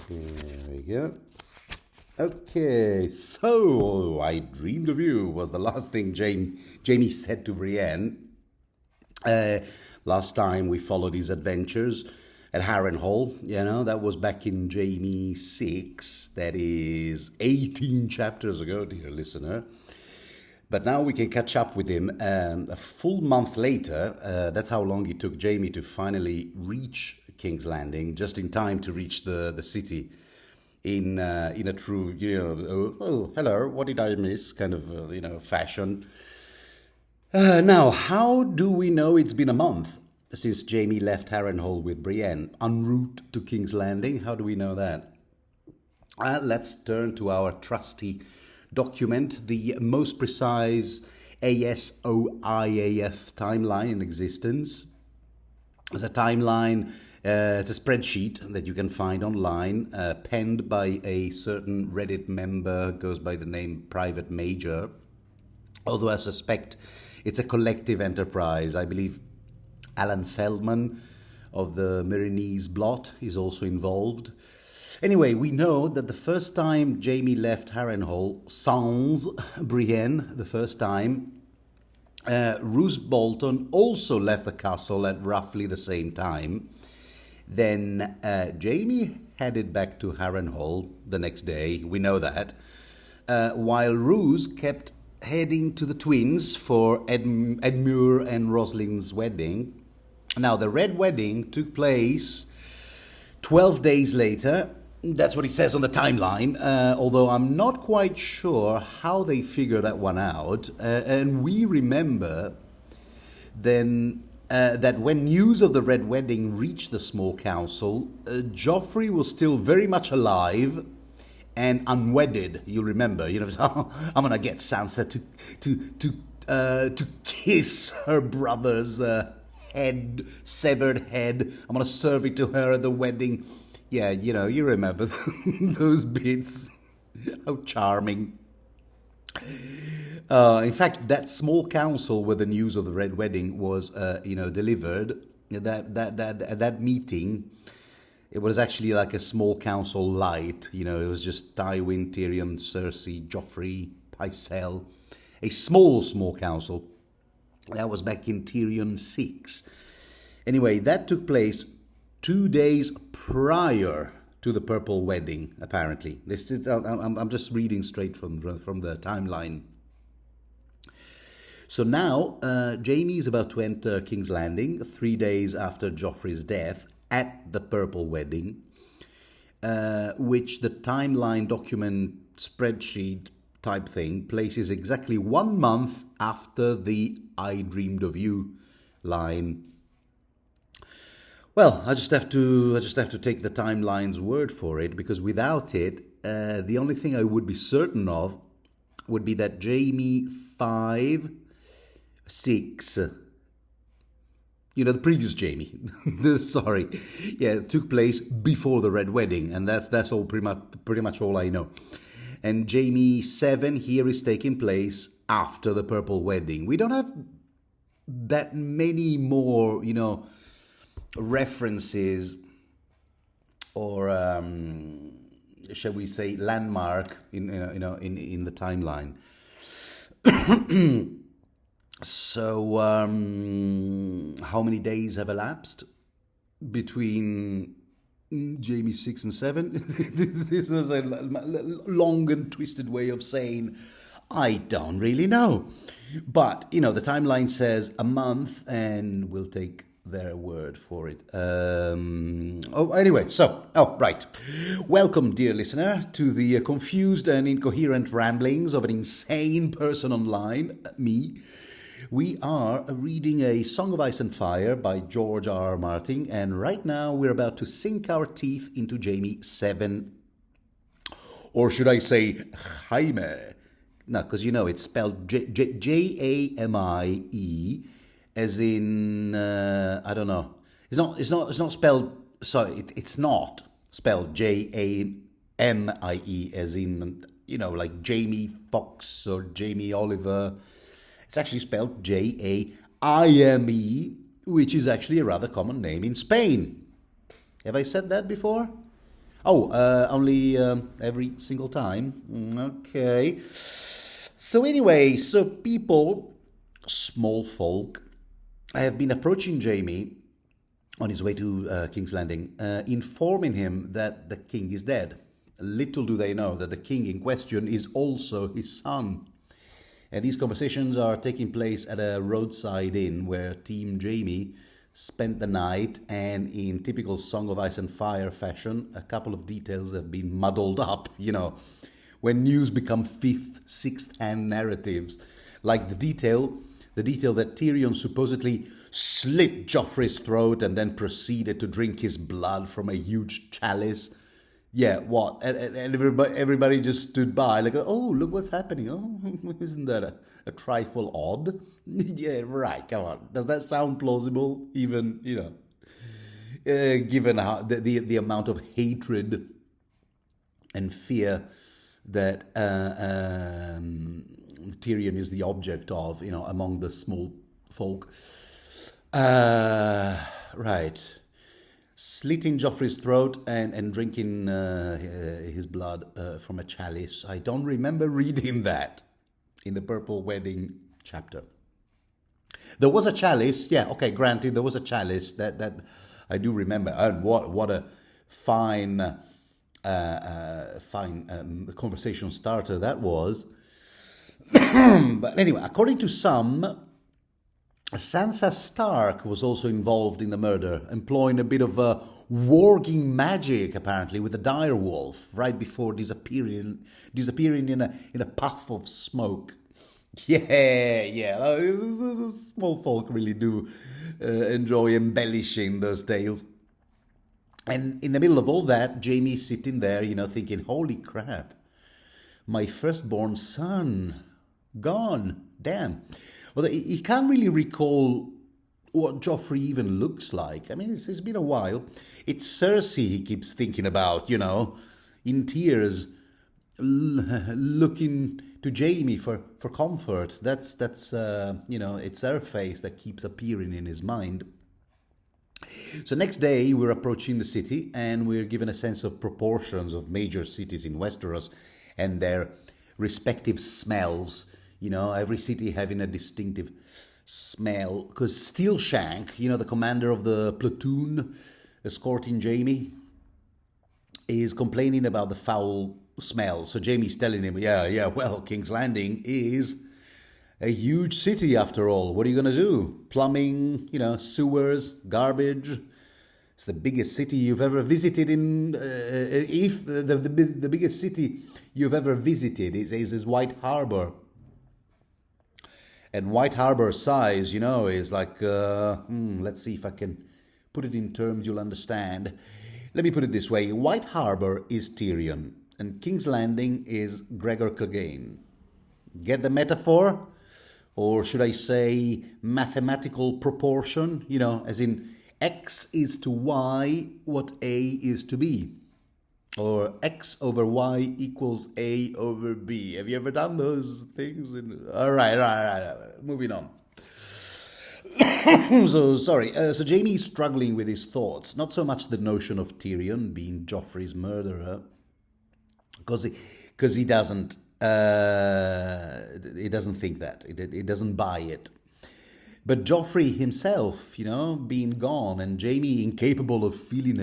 There we go. Okay, so I dreamed of you was the last thing Jamie said to Brienne. Last time we followed his adventures at Harrenhal, that was back in Jaime VI. That is 18 chapters ago, dear listener. But now we can catch up with him a full month later. That's how long it took Jaime to finally reach King's Landing, just in time to reach the city in a true, oh, hello, what did I miss kind of, fashion. Now, how do we know it's been a month since Jaime left Harrenhal with Brienne en route to King's Landing? How do we know that? Let's turn to our trusty document, the most precise ASOIAF timeline in existence. It's a timeline, it's a spreadsheet that you can find online, penned by a certain Reddit member, goes by the name Private Major, although I suspect it's a collective enterprise. I believe Alan Feldman of the Milanese Blot is also involved. Anyway, we know that the first time Jaime left Harrenhal, sans Brienne, the first time, Roose Bolton also left the castle at roughly the same time. Then Jaime headed back to Harrenhal the next day, we know that, while Roose kept heading to the twins for Edmure and Rosalind's wedding. Now, the Red Wedding took place 12 days later. That's what it says on the timeline, although I'm not quite sure how they figure that one out. And we remember then that when news of the Red Wedding reached the small council, Joffrey was still very much alive and unwedded. You'll remember, I'm gonna get Sansa to kiss her brother's severed head. I'm gonna serve it to her at the wedding. Yeah, you remember those bits. How charming. In fact, that small council where the news of the Red Wedding was, delivered, that meeting, it was actually like a small council light. It was just Tywin, Tyrion, Cersei, Joffrey, Pycelle. A small council. That was back in Tyrion 6. Anyway, that took place 2 days prior to the Purple Wedding, apparently. I'm just reading straight from the timeline. So now, Jaime is about to enter King's Landing 3 days after Joffrey's death at the Purple Wedding, which the timeline document spreadsheet type thing places exactly 1 month after the I Dreamed of You line. Well, I just have to take the timeline's word for it, because without it, the only thing I would be certain of would be that Jaime 5, 6, the previous Jaime, sorry, it took place before the Red Wedding, and that's all pretty much all I know. And Jaime 7 here is taking place after the Purple Wedding. We don't have that many more, references or shall we say landmark in the timeline. So how many days have elapsed between Jaime 6 and 7? This was a long and twisted way of saying I don't really know, but the timeline says a month, and we'll take their word for it. Right. Welcome, dear listener, to the confused and incoherent ramblings of an insane person online, me. We are reading A Song of Ice and Fire by George R.R. Martin, and right now we're about to sink our teeth into Jaime 7. Or should I say Jaime? No, because it's spelled Jamie, as in, I don't know. It's not spelled, sorry, it's not spelled Jamie, as in, like Jamie Foxx or Jamie Oliver. It's actually spelled Jaime, which is actually a rather common name in Spain. Have I said that before? Oh, only every single time. Okay. So anyway, so people, small folk, have been approaching Jamie on his way to King's Landing, informing him that the king is dead. Little do they know that the king in question is also his son. And these conversations are taking place at a roadside inn where Team Jamie spent the night, and in typical Song of Ice and Fire fashion, a couple of details have been muddled up, when news become fifth, sixth-hand narratives, like the detail that Tyrion supposedly slit Joffrey's throat and then proceeded to drink his blood from a huge chalice. Yeah, what? And everybody just stood by, like, oh, look what's happening. Oh, isn't that a trifle odd? Yeah, right, come on. Does that sound plausible? Even, given how, the amount of hatred and fear that Tyrion is the object of, among the small folk. Right. Slitting Joffrey's throat and drinking his blood from a chalice. I don't remember reading that in the Purple Wedding chapter. There was a chalice, yeah, okay, granted, there was a chalice that I do remember. And what a fine conversation starter that was. But anyway, according to some, Sansa Stark was also involved in the murder, employing a bit of warging magic, apparently, with a dire wolf right before disappearing in a puff of smoke. Yeah. Small folk really do enjoy embellishing those tales. And in the middle of all that, Jaime's sitting there, thinking, holy crap, my firstborn son, gone, damn. Well, he can't really recall what Joffrey even looks like. I mean, it's been a while. It's Cersei he keeps thinking about, in tears, looking to Jaime for comfort. That's it's her face that keeps appearing in his mind. So next day, we're approaching the city, and we're given a sense of proportions of major cities in Westeros and their respective smells. Every city having a distinctive smell. Because Steelshank, the commander of the platoon escorting Jaime, is complaining about the foul smell. So Jaime's telling him, well, King's Landing is a huge city after all. What are you going to do? Plumbing, sewers, garbage. It's the biggest city you've ever visited if the biggest city you've ever visited is White Harbor. And White Harbor size, is like, let's see if I can put it in terms you'll understand. Let me put it this way. White Harbor is Tyrion, and King's Landing is Gregor Clegane. Get the metaphor? Or should I say mathematical proportion? As in X is to Y what A is to B. Or X over Y equals A over B. Have you ever done those things? All right. Moving on. So Jaime's struggling with his thoughts. Not so much the notion of Tyrion being Joffrey's murderer, because he doesn't think that. He doesn't buy it. But Joffrey himself, being gone, and Jaime incapable of feeling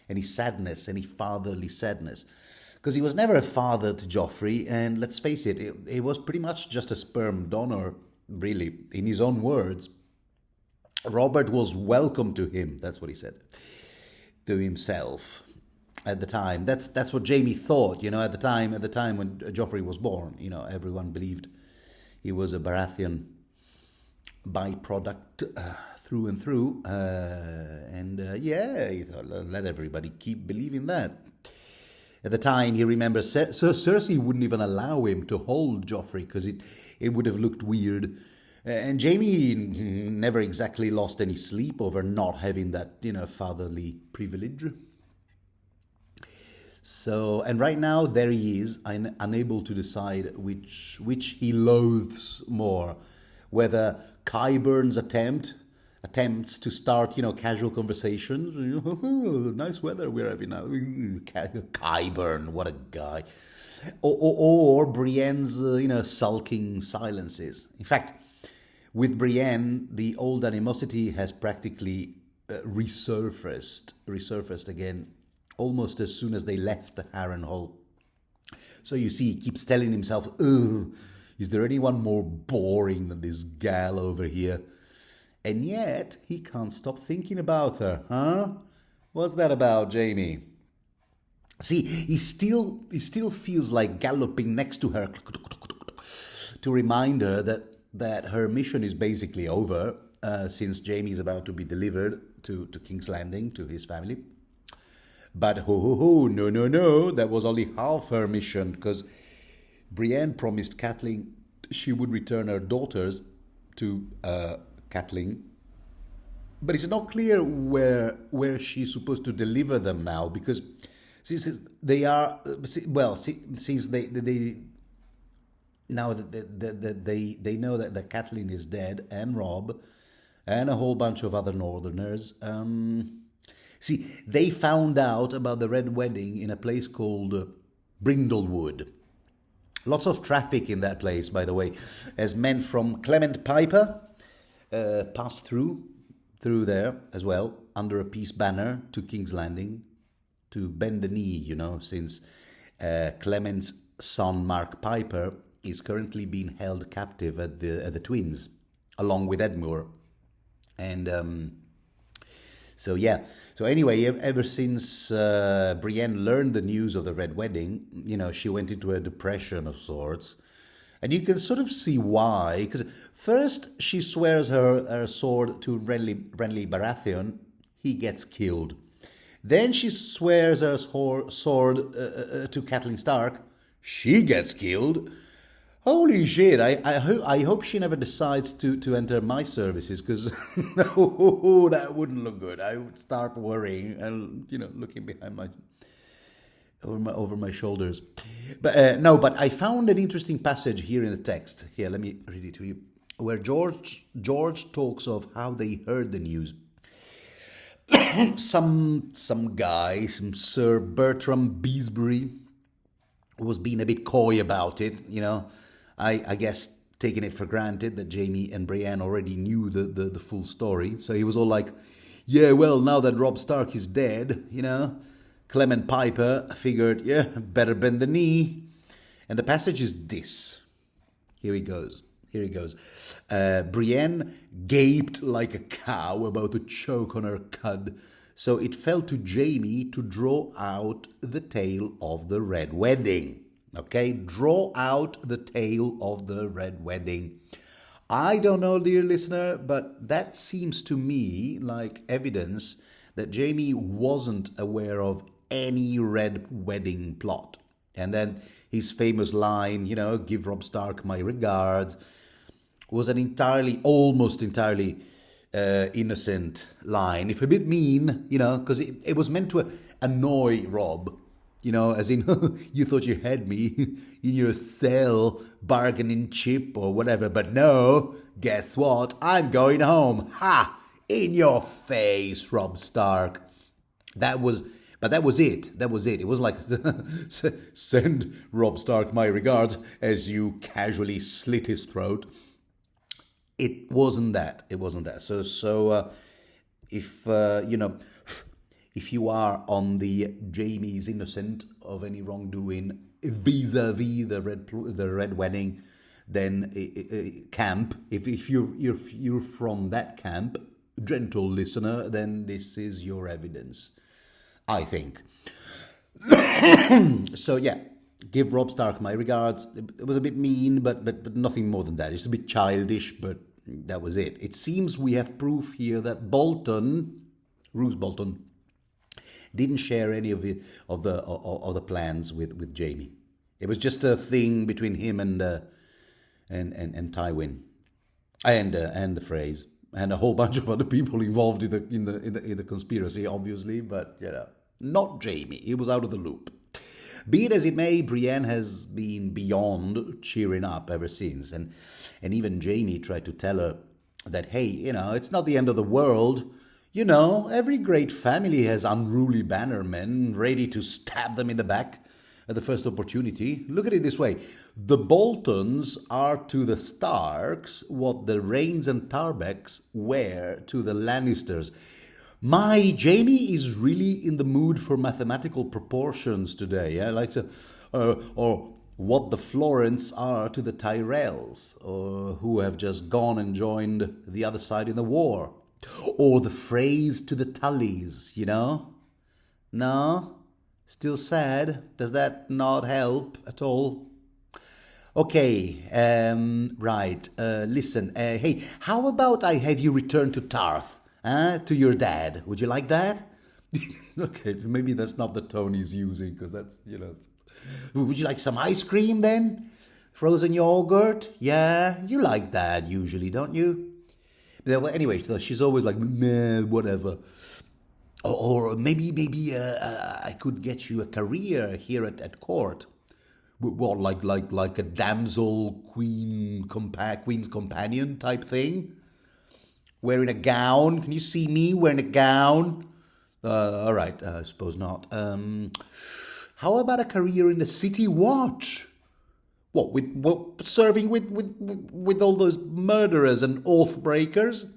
any sadness, any fatherly sadness. Because he was never a father to Joffrey, and let's face it, he was pretty much just a sperm donor, really, in his own words. Robert was welcome to him, that's what he said, to himself at the time. That's what Jaime thought, at the time when Joffrey was born. Everyone believed he was a Baratheon byproduct through and through, he thought, let everybody keep believing that. At the time, he remembers Cersei wouldn't even allow him to hold Joffrey because it would have looked weird. And Jaime never exactly lost any sleep over not having that, fatherly privilege. So, and right now, there he is, unable to decide which he loathes more, whether Qyburn's attempt attempts to start, casual conversations. Nice weather we're having now. Kyburn, what a guy. Or Brienne's, sulking silences. In fact, with Brienne, the old animosity has practically resurfaced again, almost as soon as they left the Harrenhal. So you see, he keeps telling himself, ugh, is there anyone more boring than this gal over here? And yet, he can't stop thinking about her, huh? What's that about, Jaime? See, he still feels like galloping next to her to remind her that her mission is basically over, since Jaime is about to be delivered to King's Landing, to his family. But no, that was only half her mission, because Brienne promised Catelyn she would return her daughters to Catelyn. But it's not clear where she's supposed to deliver them now, because since they are, since they now that they know that Catelyn is dead, and Robb, and a whole bunch of other Northerners. See, they found out about the Red Wedding in a place called Brindlewood. Lots of traffic in that place, by the way, as men from Clement Piper passed through there as well, under a peace banner, to King's Landing, to bend the knee, since Clement's son Mark Piper is currently being held captive at the Twins, along with Edmure. And so anyway, ever since Brienne learned the news of the Red Wedding, she went into a depression of sorts. And you can sort of see why, because first she swears her sword to Renly Baratheon, he gets killed. Then she swears her sword to Catelyn Stark, she gets killed. Holy shit, I hope she never decides to enter my services, because that wouldn't look good. I would start worrying and, looking behind over my shoulders. But I found an interesting passage here in the text. Here, let me read it to you. Where George talks of how they heard the news. some guy, some Sir Bertram Beesbury, was being a bit coy about it, I guess taking it for granted that Jaime and Brienne already knew the full story. So he was all like, yeah, well, now that Robb Stark is dead, Clement Piper figured, yeah, better bend the knee. And the passage is this. Here he goes. Brienne gaped like a cow about to choke on her cud, so it fell to Jaime to draw out the tale of the Red Wedding. Okay, draw out the tale of the Red Wedding. I don't know, dear listener, but that seems to me like evidence that Jaime wasn't aware of any Red Wedding plot. And then his famous line, give Robb Stark my regards, was an almost entirely innocent line, if a bit mean, because it was meant to annoy Robb. As in, you thought you had me in your cell, bargaining chip or whatever, but no, guess what? I'm going home. Ha! In your face, Robb Stark. But that was it. It was like, send Robb Stark my regards as you casually slit his throat. It wasn't that. So if you are on the Jaime's innocent of any wrongdoing vis-a-vis the Red Wedding, then camp. If you're from that camp, gentle listener, then this is your evidence, I think. So yeah, give Robb Stark my regards. It was a bit mean, but nothing more than that. It's a bit childish, but that was it. It seems we have proof here that Roose Bolton, didn't share any of the plans with Jaime. It was just a thing between him and Tywin, and the Freys, and a whole bunch of other people involved in the conspiracy, obviously. But not Jaime. He was out of the loop. Be it as it may, Brienne has been beyond cheering up ever since, and even Jaime tried to tell her that, hey, it's not the end of the world. Every great family has unruly bannermen ready to stab them in the back at the first opportunity. Look at it this way. The Boltons are to the Starks what the Rains and Tarbecks were to the Lannisters. My Jamie is really in the mood for mathematical proportions today. Yeah, like so, or what the Florents are to the Tyrells, or who have just gone and joined the other side in the war, or the Freys to the Tullys. No, still sad. Does that not help at all? Okay, right. Listen, hey, how about I have you return to Tarth? To your dad. Would you like that? Okay, maybe that's not the tone he's using, because that's, Would you like some ice cream then? Frozen yogurt? Yeah, you like that usually, don't you? But anyway, she's always like, meh, whatever. Or maybe I could get you a career here at court. What, like a damsel queen's companion type thing? Wearing a gown? Can you see me wearing a gown? All right, I suppose not. How about a career in the City Watch? Serving with all those murderers and oath breakers?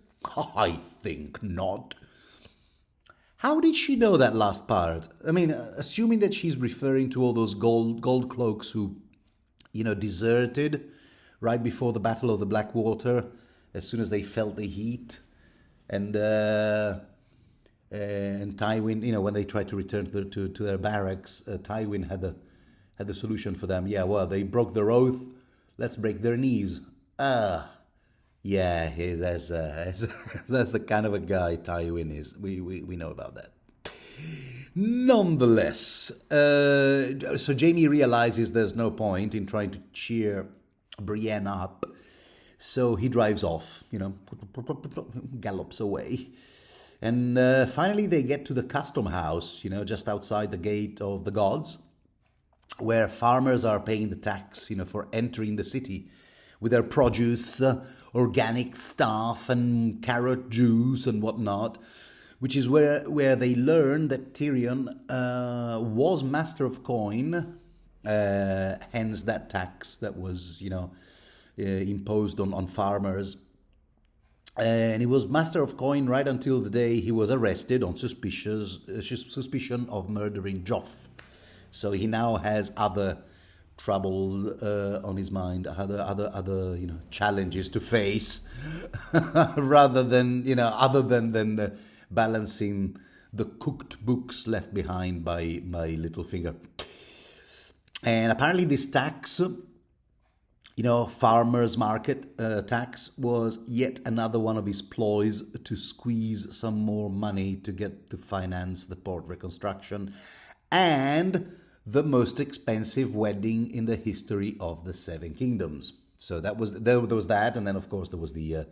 I think not. How did she know that last part? I mean, assuming that she's referring to all those gold cloaks who, deserted right before the Battle of the Blackwater, as soon as they felt the heat, and Tywin, when they tried to return to their barracks, Tywin had the solution for them. Yeah, well, they broke their oath. Let's break their knees. Yeah, that's the kind of a guy Tywin is. We know about that. Nonetheless, so Jaime realizes there's no point in trying to cheer Brienne up. So he drives off, gallops away. And finally they get to the custom house, just outside the gate of the gods, where farmers are paying the tax, for entering the city with their produce, organic stuff and carrot juice and whatnot, which is where they learn that Tyrion was master of coin, hence that tax that was, imposed on farmers. And he was master of coin right until the day he was arrested on suspicion of murdering Joff. So he now has other troubles on his mind, other challenges to face, rather than other than balancing the cooked books left behind by Littlefinger. And apparently this tax, farmers market tax, was yet another one of his ploys to squeeze some more money to finance the port reconstruction and the most expensive wedding in the history of the Seven Kingdoms. So there was that, and then of course there was the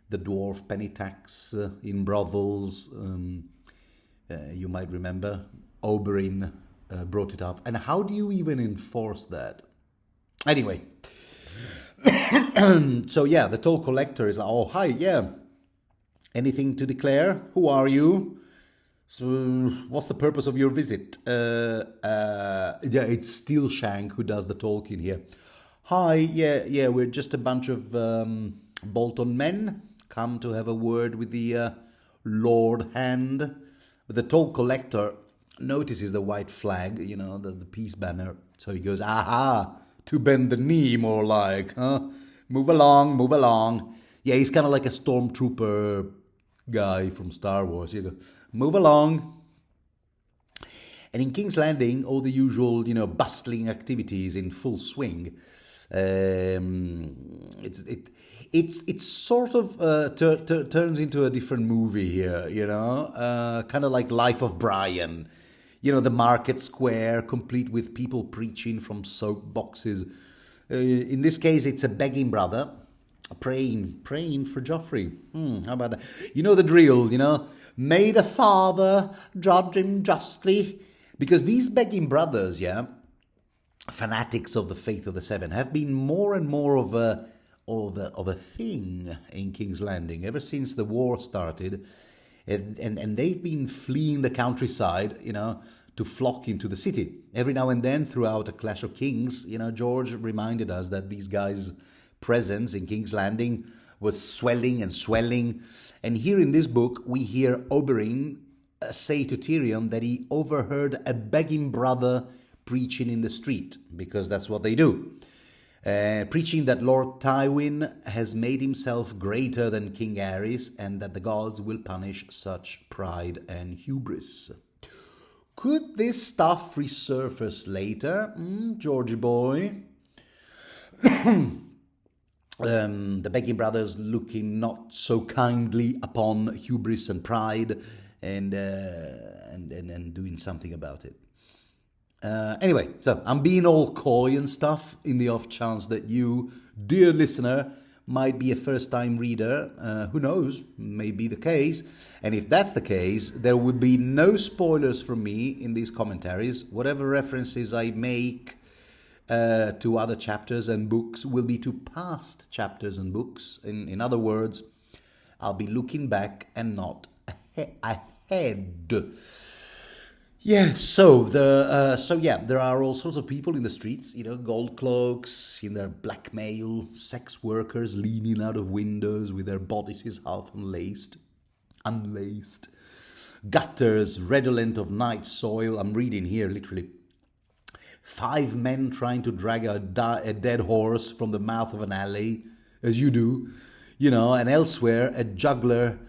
the dwarf penny tax in brothels. You might remember Oberyn brought it up, and how do you even enforce that? Anyway, so yeah, the toll collector is like, oh, hi, yeah. Anything to declare? Who are you? So, what's the purpose of your visit? Yeah, it's Steelshank who does the talking here. Hi, yeah, we're just a bunch of Bolton men come to have a word with the Lord Hand. But the toll collector notices the white flag, the peace banner. So he goes, aha, to bend the knee, more like, huh? Move along. Yeah, he's kind of like a stormtrooper guy from Star Wars. You go, move along. And in King's Landing, all the usual, bustling activities in full swing. It's sort of turns into a different movie here, kind of like Life of Brian. The market square, complete with people preaching from soap boxes. In this case, it's a begging brother, praying for Joffrey. How about that? The drill, May the Father judge him justly. Because these begging brothers, fanatics of the Faith of the Seven, have been more and more of a of a thing in King's Landing ever since the war started, and they've been fleeing the countryside, to flock into the city. Every now and then, throughout A Clash of Kings, George reminded us that these guys' presence in King's Landing was swelling and swelling. And here in this book, we hear Oberyn say to Tyrion that he overheard a begging brother preaching in the street, because that's what they do. Preaching that Lord Tywin has made himself greater than King Aerys and that the gods will punish such pride and hubris. Could this stuff resurface later, Georgie boy? The begging brothers looking not so kindly upon hubris and pride, and doing something about it. Anyway, so I'm being all coy and stuff in the off chance that you, dear listener, might be a first-time reader. Who knows? May be the case. And if that's the case, there would be no spoilers from me in these commentaries. Whatever references I make to other chapters and books will be to past chapters and books. In other words, I'll be looking back and not ahead. Yeah, there are all sorts of people in the streets, gold cloaks, in their blackmail, sex workers leaning out of windows with their bodices half unlaced, gutters redolent of night soil. I'm reading here literally 5 men trying to drag a dead horse from the mouth of an alley, as you do, and elsewhere a juggler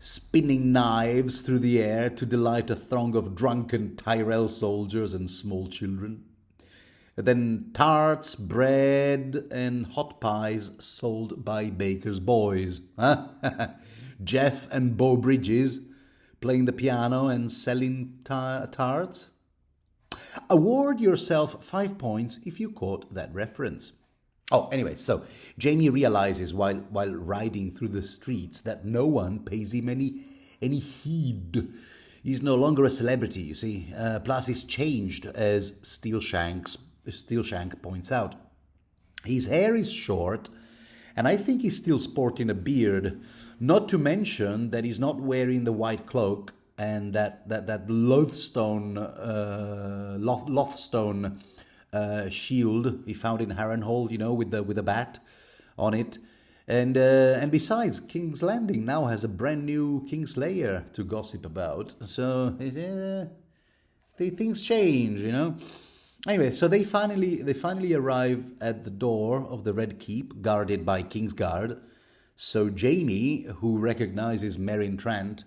spinning knives through the air to delight a throng of drunken Tyrell soldiers and small children. Then tarts, bread, and hot pies sold by baker's boys. Jeff and Beau Bridges playing the piano and selling tarts. Award yourself 5 points if you caught that reference. Oh, anyway, so Jaime realizes while riding through the streets that no one pays him any heed. He's no longer a celebrity, you see. Plus, he's changed, as Steelshank points out. His hair is short, and I think he's still sporting a beard. Not to mention that he's not wearing the white cloak and that Lothstone shield he found in Harrenhal, with a bat on it. And besides, King's Landing now has a brand new Kingslayer to gossip about. So things change, Anyway, so they finally arrive at the door of the Red Keep, guarded by Kingsguard. So Jaime, who recognizes Meryn Trant,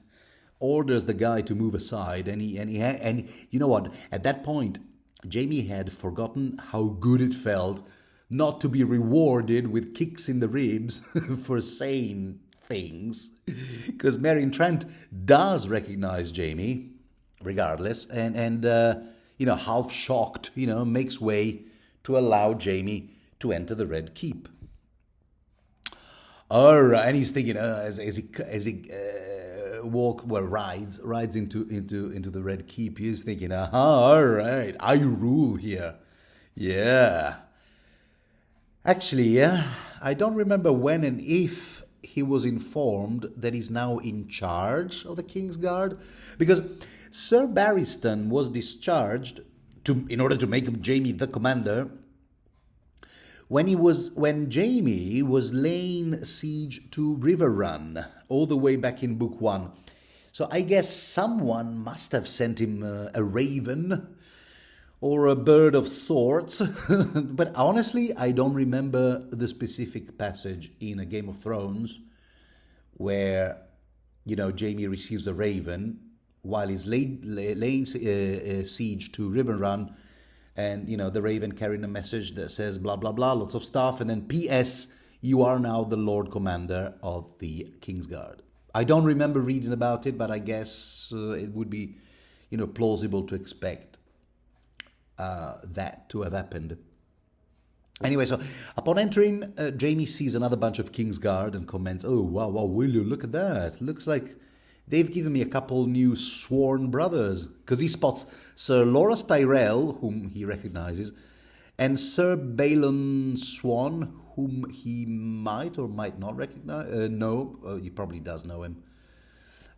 orders the guy to move aside, and you know what? At that point, Jaime had forgotten how good it felt not to be rewarded with kicks in the ribs for saying things, because Meryn Trant does recognize Jaime, regardless, and half shocked, makes way to allow Jaime to enter the Red Keep. All right, and he's thinking as he rides into the Red Keep, he's thinking, all right, I rule here. Yeah. Actually, yeah, I don't remember when and if he was informed that he's now in charge of the Kingsguard, because Sir Barristan was discharged in order to make Jaime the commander when Jaime was laying siege to Riverrun, all the way back in Book 1. So I guess someone must have sent him a raven or a bird of sorts. But honestly, I don't remember the specific passage in A Game of Thrones where, Jaime receives a raven while he's laying siege to Riverrun, and, the raven carrying a message that says blah, blah, blah, lots of stuff, and then P.S., you are now the Lord Commander of the Kingsguard. I don't remember reading about it, but I guess it would be, plausible to expect that to have happened. Anyway, so upon entering, Jaime sees another bunch of Kingsguard and comments, "Oh, wow, will you look at that? Looks like they've given me a couple new sworn brothers," because he spots Sir Loras Tyrell, whom he recognizes, and Sir Balon Swan, whom he might or might not recognize. No, he probably does know him.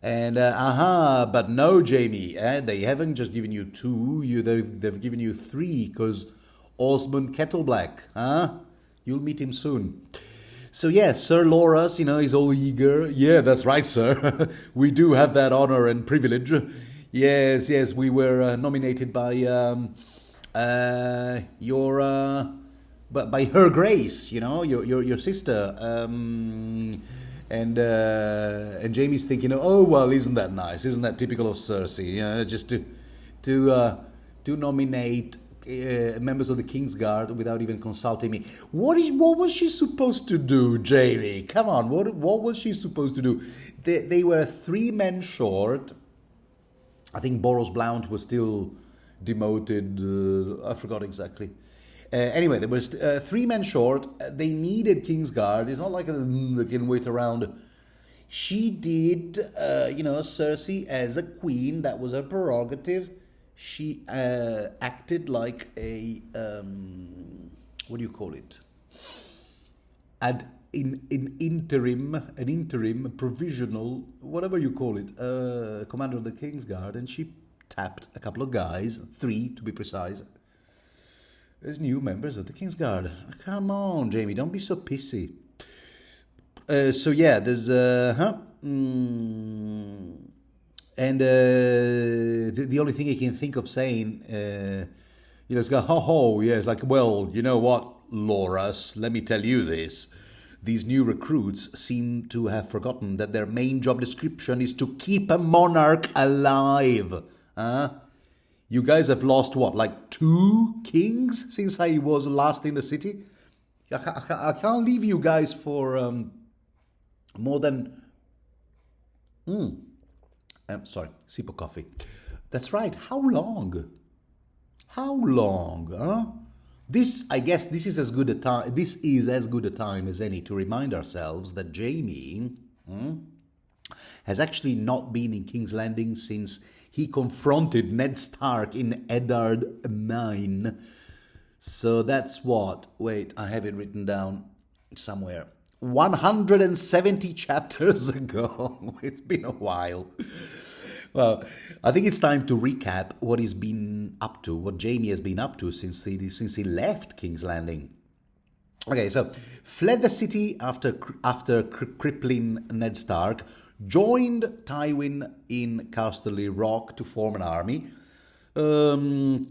And but no, Jamie, they haven't just given you two. They've given you three, because Osmond Kettleblack, you'll meet him soon. So yeah, Sir Loras, he's all eager. Yeah, that's right, sir. We do have that honor and privilege. Yes, we were nominated by by Her Grace, your sister. And Jamie's thinking, oh well, isn't that nice? Isn't that typical of Cersei? Just to nominate members of the Kingsguard without even consulting me. What was she supposed to do, Jamie? Come on, what was she supposed to do? They were 3 men short. I think Boros Blount was still demoted. I forgot exactly. Anyway, there was 3 men short. They needed Kingsguard. It's not like they can wait around. She did, Cersei as a queen. That was her prerogative. She acted like a what do you call it? An interim, provisional, whatever you call it, commander of the Kingsguard, and she tapped a couple of guys, 3 to be precise, as new members of the Kingsguard. Come on, Jamie, don't be so pissy. So yeah, there's and the only thing he can think of saying, is go, it's like, well, you know what, Loras, let me tell you this. These new recruits seem to have forgotten that their main job description is to keep a monarch alive. You guys have lost, what, like 2 kings since I was last in the city? I can't leave you guys for more than... sip of coffee. That's right. How long? I guess this is as good a time. This is as good a time as any to remind ourselves that Jamie has actually not been in King's Landing since he confronted Ned Stark in Eddard Mine. So that's what. Wait, I have it written down somewhere. 170 chapters ago. It's been a while. Well, I think it's time to recap what he's been up to, what Jamie has been up to since he left King's Landing. Okay, so fled the city after crippling Ned Stark, joined Tywin in Casterly Rock to form an army,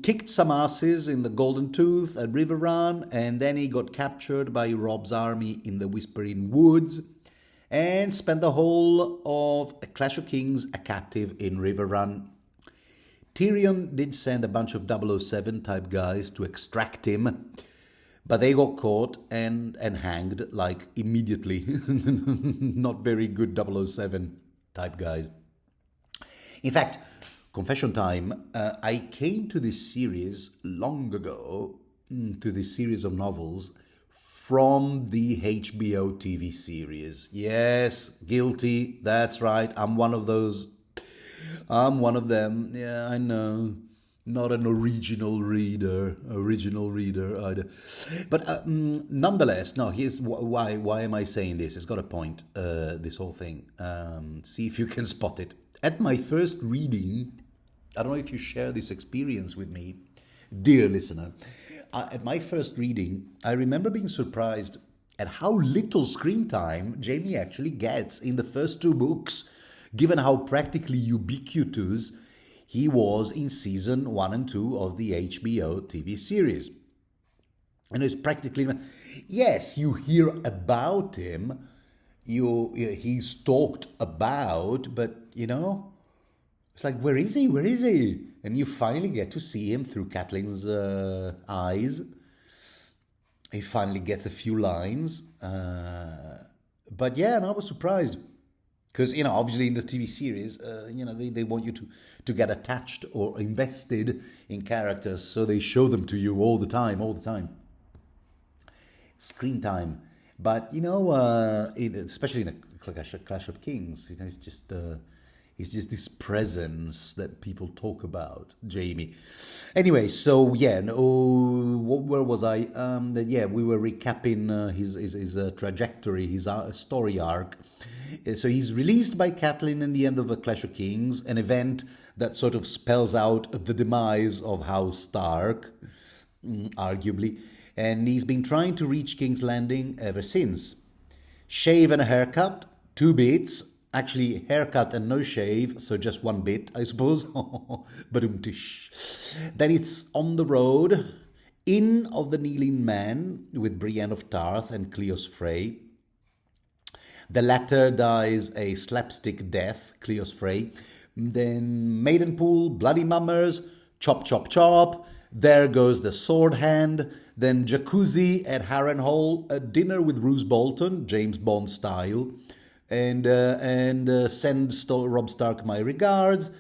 kicked some asses in the Golden Tooth at River Run, and then he got captured by Robb's army in the Whispering Woods, and spent the whole of A Clash of Kings a captive in River Run. Tyrion did send a bunch of 007 type guys to extract him, but they got caught and hanged, like, immediately. Not very good 007 type guys. In fact, confession time, I came to this series long ago, to this series of novels, from the HBO TV series. Yes, guilty, that's right, I'm one of those. I'm one of them, yeah, I know. Not an original reader either. But nonetheless, no, here's why am I saying this? It's got a point, this whole thing. See if you can spot it. At my first reading, I don't know if you share this experience with me, dear listener. At my first reading, I remember being surprised at how little screen time Jamie actually gets in the first 2 books, given how practically ubiquitous he was in season 1 and 2 of the HBO TV series. And it's practically... Yes, you hear about him, he's talked about, but, it's like, where is he? And you finally get to see him through Catelyn's eyes. He finally gets a few lines. But yeah, and I was surprised. Because, obviously in the TV series, they want you to get attached or invested in characters. So they show them to you all the time. Screen time. But, especially in a Clash of Kings, it's just... It's just this presence that people talk about, Jamie. Anyway, so yeah, no, where was I? Yeah, we were recapping his trajectory, his story arc. So he's released by Catelyn in the end of A Clash of Kings, an event that sort of spells out the demise of House Stark, arguably. And he's been trying to reach King's Landing ever since. Shave and a haircut, 2 bits. Actually, haircut and no shave, so just 1 bit, I suppose. Then it's on the road, Inn of the Kneeling Man, with Brienne of Tarth and Cleos Frey. The latter dies a slapstick death, Cleos Frey. Then Maidenpool, Bloody Mummers, chop, chop, chop. There goes the sword hand. Then jacuzzi at Harrenhal, a dinner with Roose Bolton, James Bond style. And send Robb Stark my regards.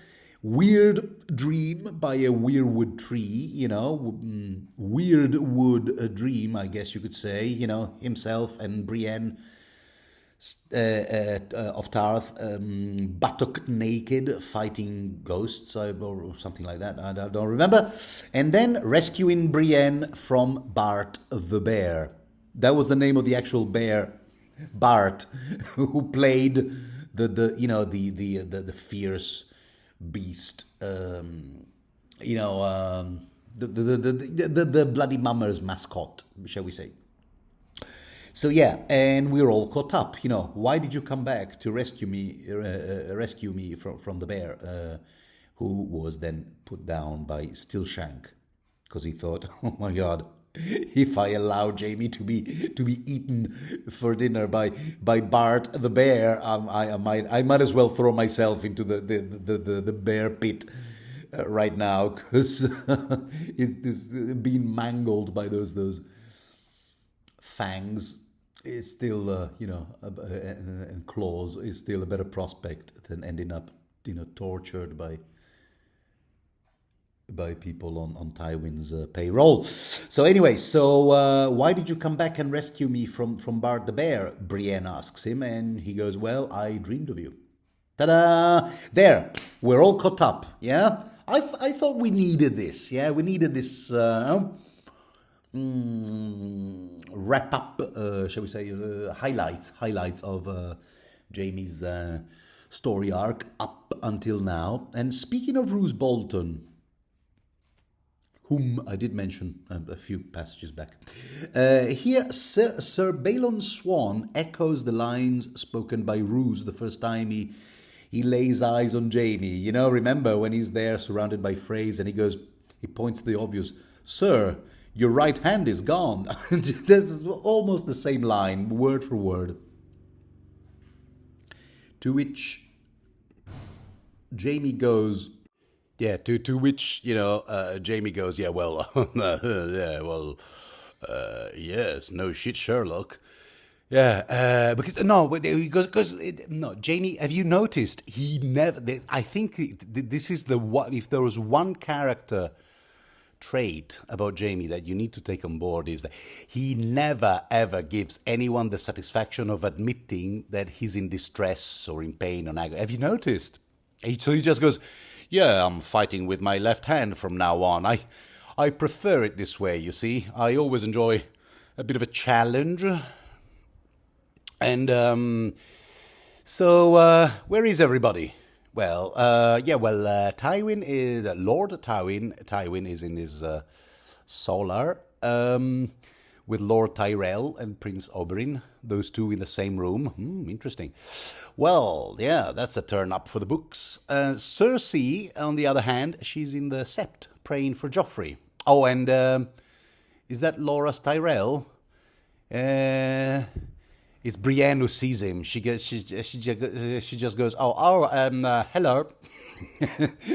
Weird dream by a weirwood tree, weird wood dream, I guess you could say, himself and Brienne of Tarth, buttock naked, fighting ghosts or something like that. I don't remember. And then rescuing Brienne from Bart the bear. That was the name of the actual bear, Bart, who played the fierce beast, the Bloody Mummers mascot, shall we say. So yeah, and we're all caught up. Why did you come back to rescue me from the bear, who was then put down by Stillshank, because he thought, oh my God, if I allow Jaime to be eaten for dinner by Bart the bear, I might as well throw myself into the bear pit right now, because it's being mangled by those fangs. It's still and claws is still a better prospect than ending up tortured by people on Tywin's payroll. So anyway, why did you come back and rescue me from Bart the bear? Brienne asks him, and he goes, well, I dreamed of you. Ta-da! There, we're all caught up, yeah? I thought we needed this, yeah? We needed this wrap up, shall we say, highlights of Jaime's story arc up until now. And speaking of Roose Bolton, whom I did mention a few passages back, here Sir Balon Swan echoes the lines spoken by Roose the first time he lays eyes on Jaime. Remember when he's there surrounded by Freys and he points to the obvious, "Sir, your right hand is gone." This is almost the same line, word for word. To which Jaime goes, yeah, to which, Jaime goes, yeah, well, yes, no shit, Sherlock. Yeah, Jaime, have you noticed, he never, I think this is the one, if there was one character trait about Jaime that you need to take on board, is that he never ever gives anyone the satisfaction of admitting that he's in distress or in pain or anger. Have you noticed? So he just goes, yeah, I'm fighting with my left hand from now on. I prefer it this way, you see. I always enjoy a bit of a challenge. And where is everybody? Well, Tywin is Lord Tywin is in his solar with Lord Tyrell and Prince Oberyn, those two in the same room. Interesting. Well, yeah, that's a turn up for the books. Cersei, on the other hand, she's in the Sept praying for Joffrey. Oh, and is that Loras Tyrell? It's Brienne who sees him. She just goes, hello.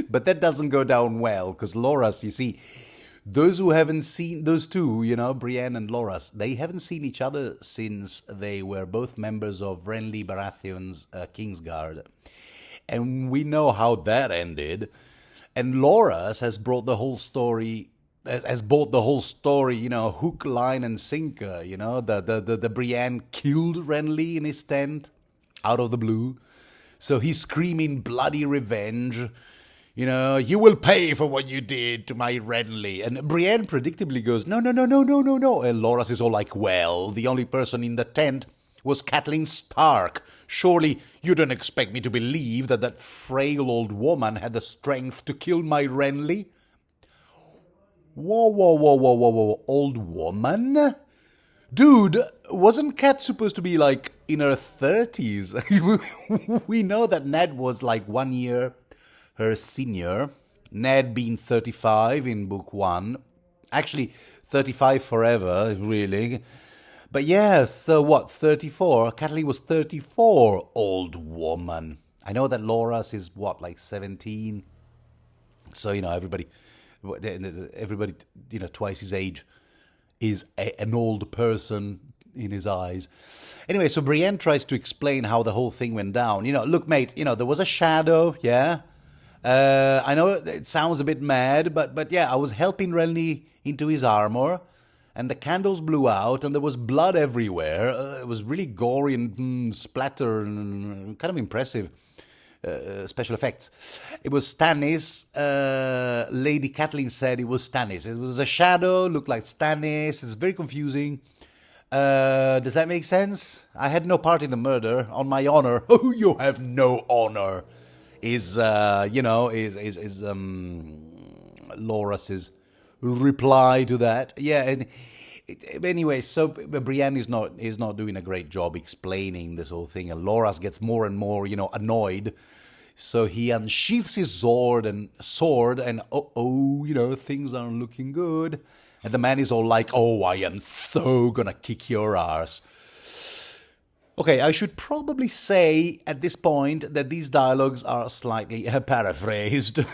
But that doesn't go down well, because Loras, you see, those who haven't seen, those two, Brienne and Loras, they haven't seen each other since they were both members of Renly Baratheon's Kingsguard. And we know how that ended. And Loras has brought the whole story, hook, line, and sinker. The Brienne killed Renly in his tent, out of the blue. So he's screaming bloody revenge. You will pay for what you did to my Renly. And Brienne predictably goes, no, no, no, no, no, no, no. And Loras is all like, well, the only person in the tent was Catelyn Stark. Surely you don't expect me to believe that frail old woman had the strength to kill my Renly? Whoa, whoa, whoa, whoa, whoa, whoa. Old woman? Dude, wasn't Cat supposed to be like in her 30s? We know that Ned was like 1 year her senior. Ned being 35 in book 1. Actually, 35 forever, really. But yeah, so what, 34? Catelyn was 34, old woman. I know that Loras is, what, like 17? So, everybody, twice his age is an old person in his eyes. Anyway, so Brienne tries to explain how the whole thing went down. Look, mate, there was a shadow, yeah? I know it sounds a bit mad, but yeah, I was helping Renly into his armor, and the candles blew out, and there was blood everywhere. It was really gory and splatter and kind of impressive. Special effects. It was Stannis. Lady Catelyn said it was Stannis. It was a shadow, looked like Stannis. It's very confusing. Does that make sense? I had no part in the murder, on my honor. Oh, you have no honor. Is Loras's reply to that? Yeah. And anyway, so Brienne is not doing a great job explaining this whole thing, and Loras gets more and more, annoyed. So he unsheaths his sword, and things aren't looking good. And the man is all like, "Oh, I am so gonna kick your arse." Okay, I should probably say at this point that these dialogues are slightly paraphrased.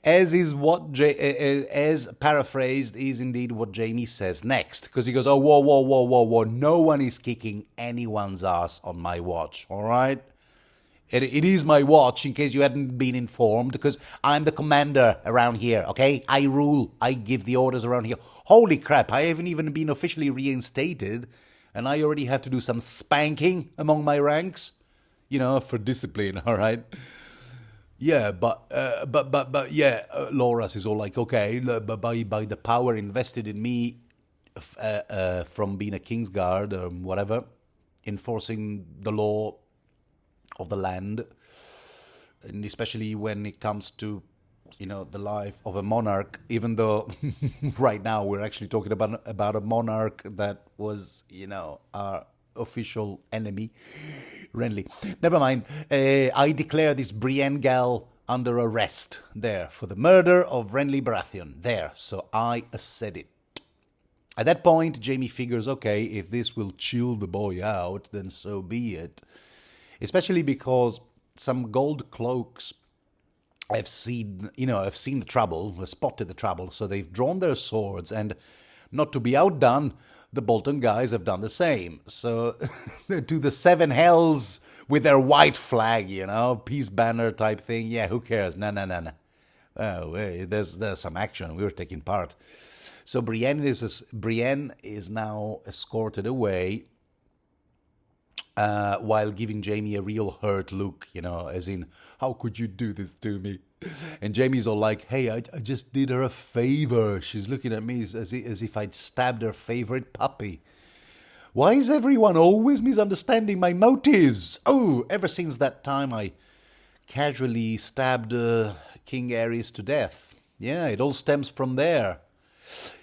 As paraphrased is indeed what Jaime says next, because he goes, "Oh, whoa, whoa, whoa, whoa, whoa! No one is kicking anyone's ass on my watch. All right, it is my watch, in case you hadn't been informed, because I'm the commander around here. Okay, I rule. I give the orders around here. Holy crap! I haven't even been officially reinstated, and I already have to do some spanking among my ranks, for discipline. All right." Yeah, but Loras is all like, okay, by the power invested in me from being a Kingsguard or whatever, enforcing the law of the land, and especially when it comes to, the life of a monarch, even though right now we're actually talking about a monarch that was, our official enemy, Renly. Never mind. I declare this Brienne gal under arrest there for the murder of Renly Baratheon. There. So I said it. At that point, Jaime figures, okay, if this will chill the boy out, then so be it. Especially because some gold cloaks have seen the trouble, have spotted the trouble, so they've drawn their swords, and not to be outdone, the Bolton guys have done the same. So, to the seven hells with their white flag, peace banner type thing. Yeah, who cares? No. Oh, there's some action. We were taking part. So Brienne is now escorted away, while giving Jaime a real hurt look, as in, how could you do this to me? And Jaime's all like, hey, I just did her a favor. She's looking at me as if I'd stabbed her favorite puppy. Why is everyone always misunderstanding my motives? Oh, ever since that time I casually stabbed King Aerys to death. Yeah, it all stems from there.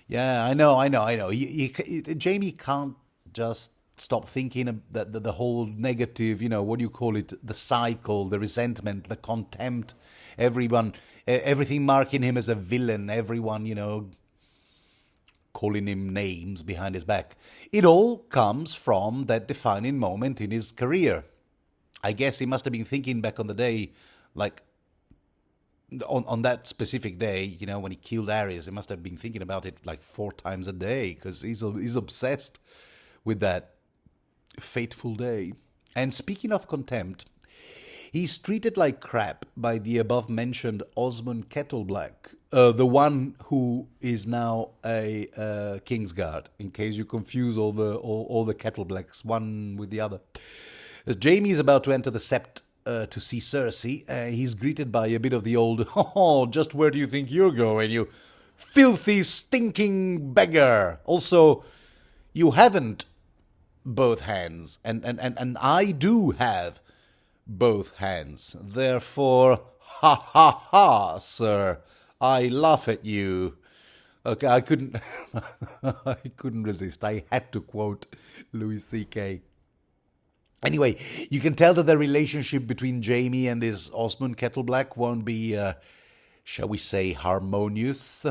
Yeah, I know. Jaime can't just stop thinking that the whole negative, what do you call it? The cycle, the resentment, the contempt. Everything marking him as a villain, everyone, calling him names behind his back. It all comes from that defining moment in his career. I guess he must have been thinking back on the day, like, on that specific day, when he killed Aerys, he must have been thinking about it like 4 times a day, because he's obsessed with that fateful day. And speaking of contempt, he's treated like crap by the above-mentioned Osmond Kettleblack, the one who is now a Kingsguard, in case you confuse all the Kettleblacks, one with the other. As Jaime is about to enter the Sept to see Cersei, he's greeted by a bit of the old, oh, just where do you think you're going, you filthy, stinking beggar. Also, you haven't both hands, and I do have both hands. Therefore, ha ha ha, sir, I laugh at you. Okay, I couldn't, I couldn't resist. I had to quote Louis C.K. Anyway, you can tell that the relationship between Jaime and this Osmond Kettleblack won't be, shall we say, harmonious.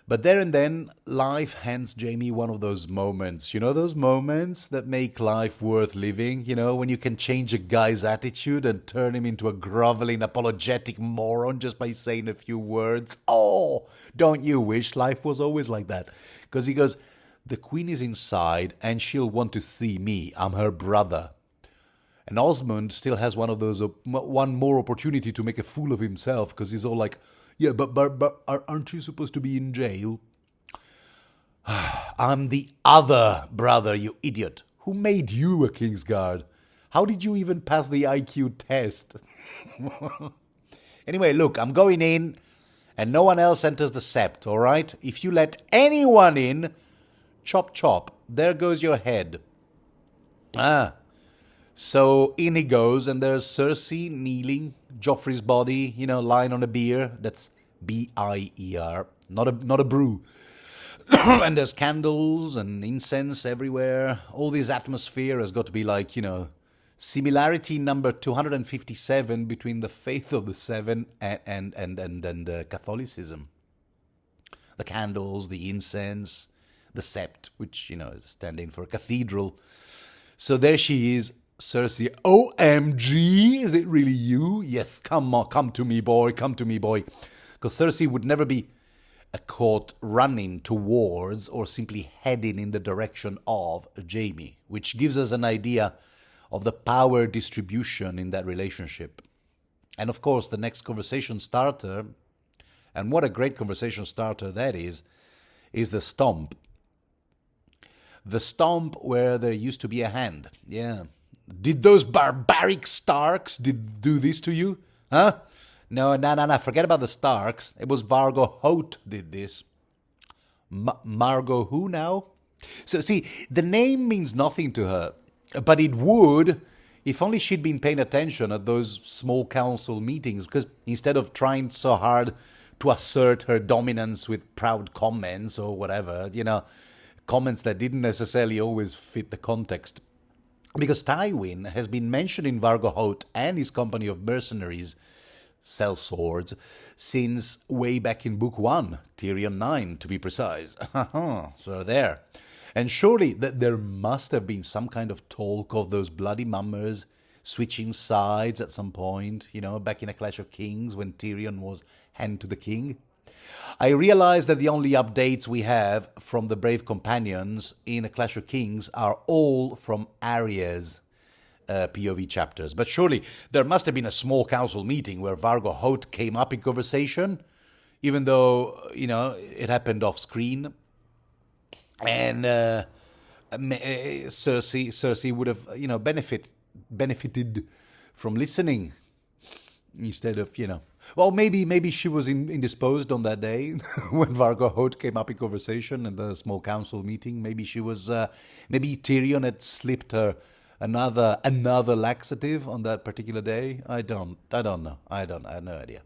But there and then, life hands Jaime one of those moments. You know, those moments that make life worth living? You know, when you can change a guy's attitude and turn him into a groveling, apologetic moron just by saying a few words. Oh, don't you wish life was always like that? Because he goes, the queen is inside and she'll want to see me. I'm her brother. And Osmond still has one more opportunity to make a fool of himself because he's all like, yeah, but aren't you supposed to be in jail? I'm the other brother, you idiot. Who made you a Kingsguard? How did you even pass the IQ test? Anyway, look, I'm going in and no one else enters the sept, all right? If you let anyone in, chop chop, there goes your head. So in he goes, and there's Cersei kneeling, Joffrey's body, you know, lying on a bier. That's B-I-E-R, not a brew. And there's candles and incense everywhere. All this atmosphere has got to be like, you know, similarity number 257 between the faith of the seven and Catholicism. The candles, the incense, the sept, which, you know, is standing for a cathedral. So there she is, Cersei. OMG, is it really you? Yes, come on, come to me, boy, come to me, boy. Because Cersei would never be caught running towards or simply heading in the direction of Jaime, which gives us an idea of the power distribution in that relationship. And of course, the next conversation starter, and what a great conversation starter that is the stomp. The stomp where there used to be a hand. Yeah. Did those barbaric Starks do this to you? Huh? No. Forget about the Starks. It was Vargo Hoat did this. Margot who now? So see, the name means nothing to her. But it would if only she'd been paying attention at those small council meetings. Because instead of trying so hard to assert her dominance with proud comments or whatever, you know, comments that didn't necessarily always fit the context. Because Tywin has been mentioning Vargo Hoat and his company of mercenaries, sellswords, since way back in Book 1, Tyrion 9 to be precise. So there. And surely that there must have been some kind of talk of those bloody mummers switching sides at some point, you know, back in A Clash of Kings when Tyrion was hand to the king. I realize that the only updates we have from the Brave Companions in A Clash of Kings are all from Arya's POV chapters. But surely there must have been a small council meeting where Vargo Hoat came up in conversation, even though, you know, it happened off screen. And Cersei would have, you know, benefited from listening instead of, you know. Well, maybe she was indisposed on that day when Vargo Hoat came up in conversation in the small council meeting. Maybe she was, maybe Tyrion had slipped her another laxative on that particular day. I don't know. I have no idea.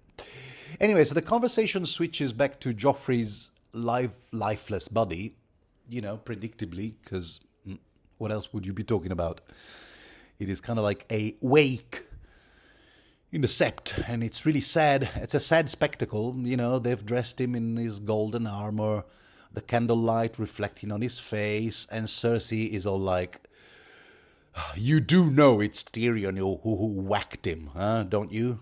Anyway, so the conversation switches back to Joffrey's lifeless body, you know, predictably, because what else would you be talking about? It is kind of like a wake in the sept, and it's really sad. It's a sad spectacle, you know. They've dressed him in his golden armor, the candlelight reflecting on his face, and Cersei is all like, "You do know it's Tyrion who whacked him, huh? Don't you?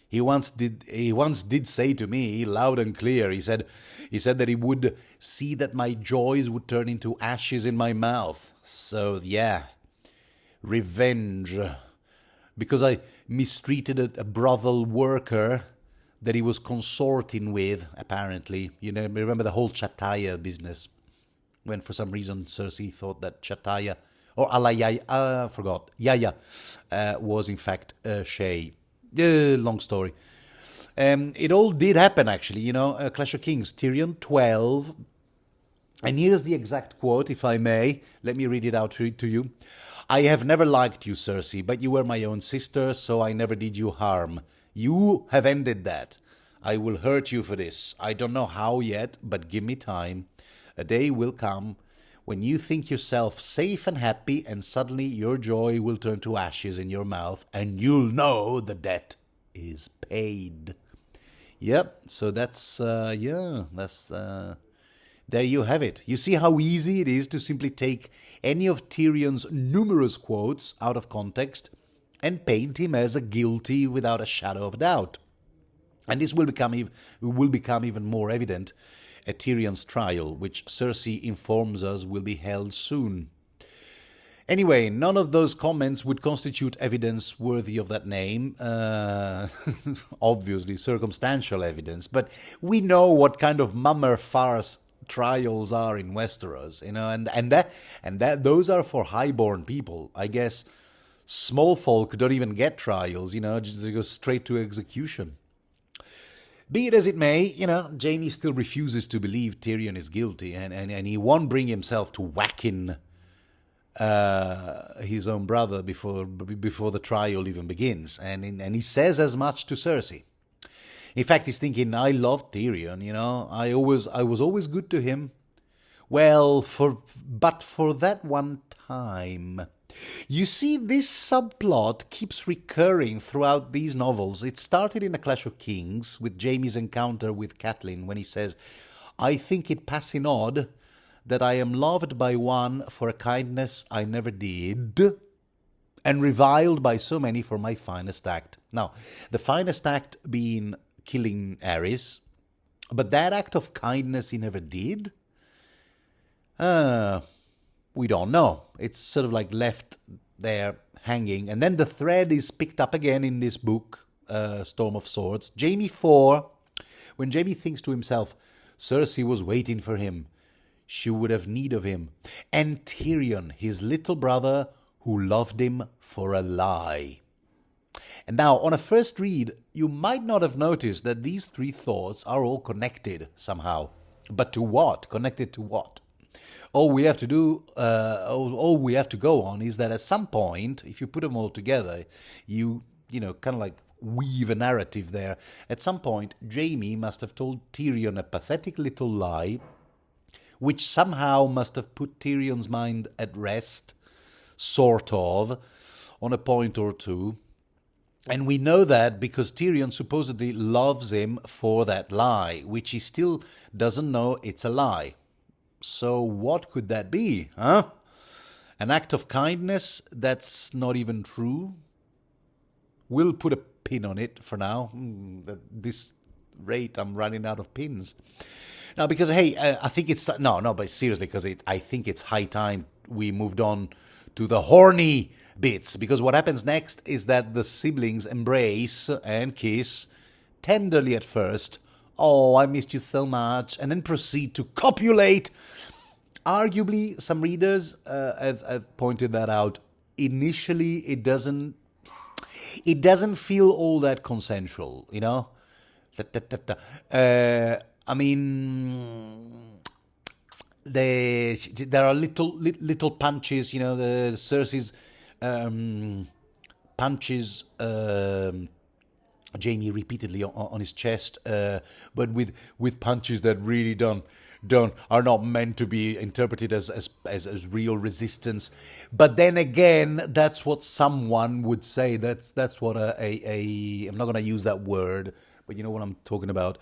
He once did say to me, loud and clear. He said that he would see that my joys would turn into ashes in my mouth. So yeah, revenge, because I mistreated a brothel worker that he was consorting with, apparently. You know, remember the whole Chataya business, when for some reason Cersei thought that Chataya or Alayaya, forgot, Yaya, was in fact Shay. Long story. It all did happen, actually, Clash of Kings, Tyrion 12. And here's the exact quote, if I may. Let me read it out to you. I have never liked you, Cersei, but you were my own sister, so I never did you harm. You have ended that. I will hurt you for this. I don't know how yet, but give me time. A day will come when you think yourself safe and happy, and suddenly your joy will turn to ashes in your mouth, and you'll know the debt is paid. Yep, so that's, there you have it. You see how easy it is to simply take any of Tyrion's numerous quotes out of context and paint him as a guilty without a shadow of doubt. And this will become even more evident at Tyrion's trial, which Cersei informs us will be held soon. Anyway, none of those comments would constitute evidence worthy of that name. Obviously, circumstantial evidence. But we know what kind of mummer farce trials are in Westeros, and that those are for highborn people. I guess small folk don't even get trials, just go straight to execution. Be it as it may, Jaime still refuses to believe Tyrion is guilty, and he won't bring himself to whacking his own brother before the trial even begins, and he says as much to Cersei. In fact, he's thinking, I love Tyrion, I was always good to him. Well, but for that one time. You see, this subplot keeps recurring throughout these novels. It started in A Clash of Kings with Jaime's encounter with Catelyn when he says, I think it passing odd that I am loved by one for a kindness I never did, and reviled by so many for my finest act. Now, the finest act being killing Aerys, but that act of kindness he never did? We don't know. It's sort of like left there hanging. And then the thread is picked up again in this book, Storm of Swords. Jaime 4, when Jaime thinks to himself, Cersei was waiting for him. She would have need of him. And Tyrion, his little brother, who loved him for a lie. And now, on a first read, you might not have noticed that these three thoughts are all connected somehow. But to what? Connected to what? All we have to do, all we have to go on is that at some point, if you put them all together, you kind of like weave a narrative there. At some point, Jaime must have told Tyrion a pathetic little lie, which somehow must have put Tyrion's mind at rest, sort of, on a point or two. And we know that because Tyrion supposedly loves him for that lie, which he still doesn't know it's a lie. So what could that be, huh? An act of kindness that's not even true? We'll put a pin on it for now. At this rate, I'm running out of pins. Now, because, hey, I think it's... No, but seriously, because I think it's high time we moved on to the horny bits. Because what happens next is that the siblings embrace and kiss, tenderly at first. Oh, I missed you so much. And then proceed to copulate. Arguably, some readers have pointed that out. Initially, it doesn't feel all that consensual, I mean, there are little punches, the Cersei's punches Jaime repeatedly on his chest, but with punches that really are not meant to be interpreted as real resistance. But then again, that's what someone would say. That's what I'm not going to use that word, but you know what I'm talking about.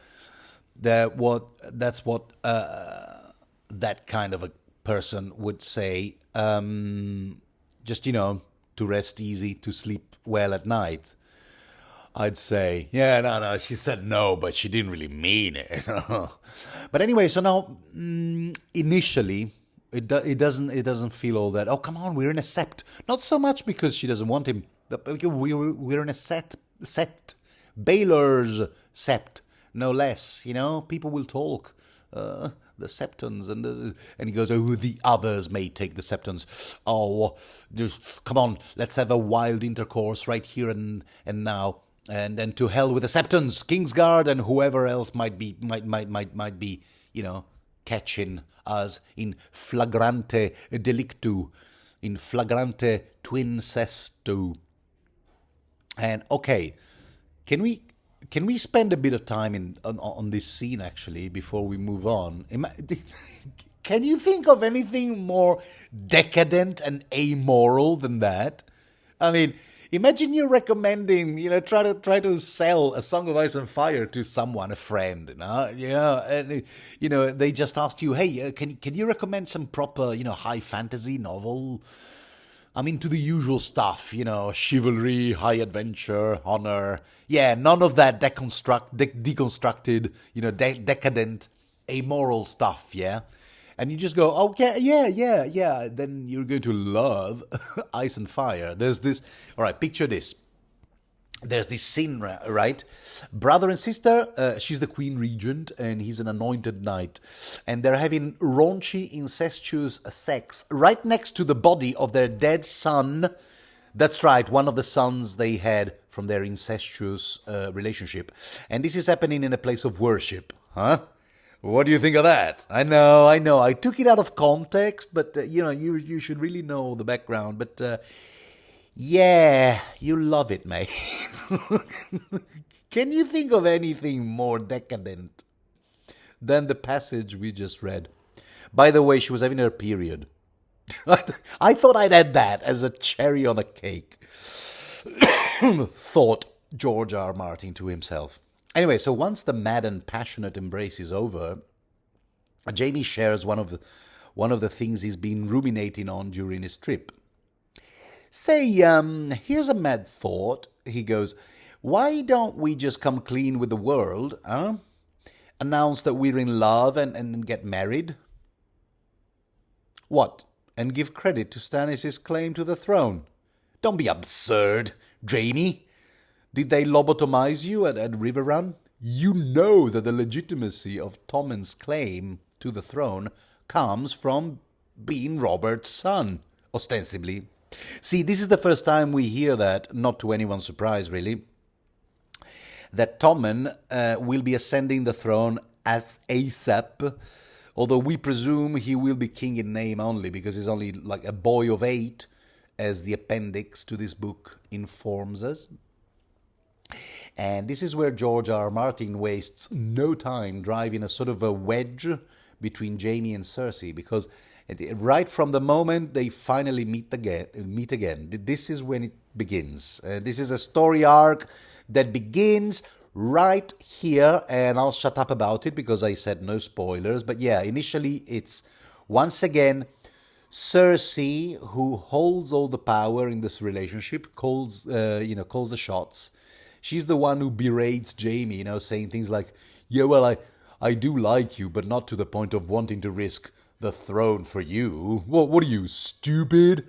That's what that kind of a person would say. Just to rest easy, to sleep well at night. I'd say, yeah, no, she said no, but she didn't really mean it. But anyway, so now, initially, it doesn't feel all that, oh, come on, we're in a sept. Not so much because she doesn't want him, but we're in a sept, Baelor's sept, no less. People will talk. The septons and he goes, oh, the others may take the septons. Oh, just come on, let's have a wild intercourse right here and now. And then to hell with the septons, Kingsguard, and whoever else might be, catching us in flagrante delictu, in flagrante twincesto. And okay, can we spend a bit of time on this scene actually before we move on? Can you think of anything more decadent and amoral than that? I mean, imagine you're recommending, try to sell A Song of Ice and Fire to someone, a friend, and they just asked you, hey, can you recommend some proper, high fantasy novel? I'm into the usual stuff, chivalry, high adventure, honor. Yeah, none of that deconstructed, decadent, amoral stuff, yeah? And you just go, oh, yeah. Then you're going to love Ice and Fire. There's this, all right, picture this. There's this scene, right? Brother and sister, she's the queen regent and he's an anointed knight. And they're having raunchy, incestuous sex right next to the body of their dead son. That's right, one of the sons they had from their incestuous relationship. And this is happening in a place of worship, huh? What do you think of that? I know. I took it out of context, but, you should really know the background. But, yeah, you love it, mate. Can you think of anything more decadent than the passage we just read? By the way, she was having her period. I thought I'd add that as a cherry on a cake. Thought George R. R. Martin to himself. Anyway, so once the mad and passionate embrace is over, Jamie shares one of the things he's been ruminating on during his trip. Say, here's a mad thought, he goes. Why don't we just come clean with the world, huh? Announce that we're in love and get married? What? And give credit to Stannis' claim to the throne? Don't be absurd, Jamie. Did they lobotomize you at Riverrun? You know that the legitimacy of Tommen's claim to the throne comes from being Robert's son, ostensibly. See, this is the first time we hear that, not to anyone's surprise, really, that Tommen will be ascending the throne as ASAP, although we presume he will be king in name only, because he's only like a boy of 8, as the appendix to this book informs us. And this is where George R. R. Martin wastes no time driving a sort of a wedge between Jaime and Cersei, because right from the moment they finally meet again, this is when it begins. This is a story arc that begins right here, and I'll shut up about it because I said no spoilers. But yeah, initially it's once again Cersei who holds all the power in this relationship, calls the shots. She's the one who berates Jaime, saying things like, yeah, well, I do like you, but not to the point of wanting to risk the throne for you. What are you, stupid?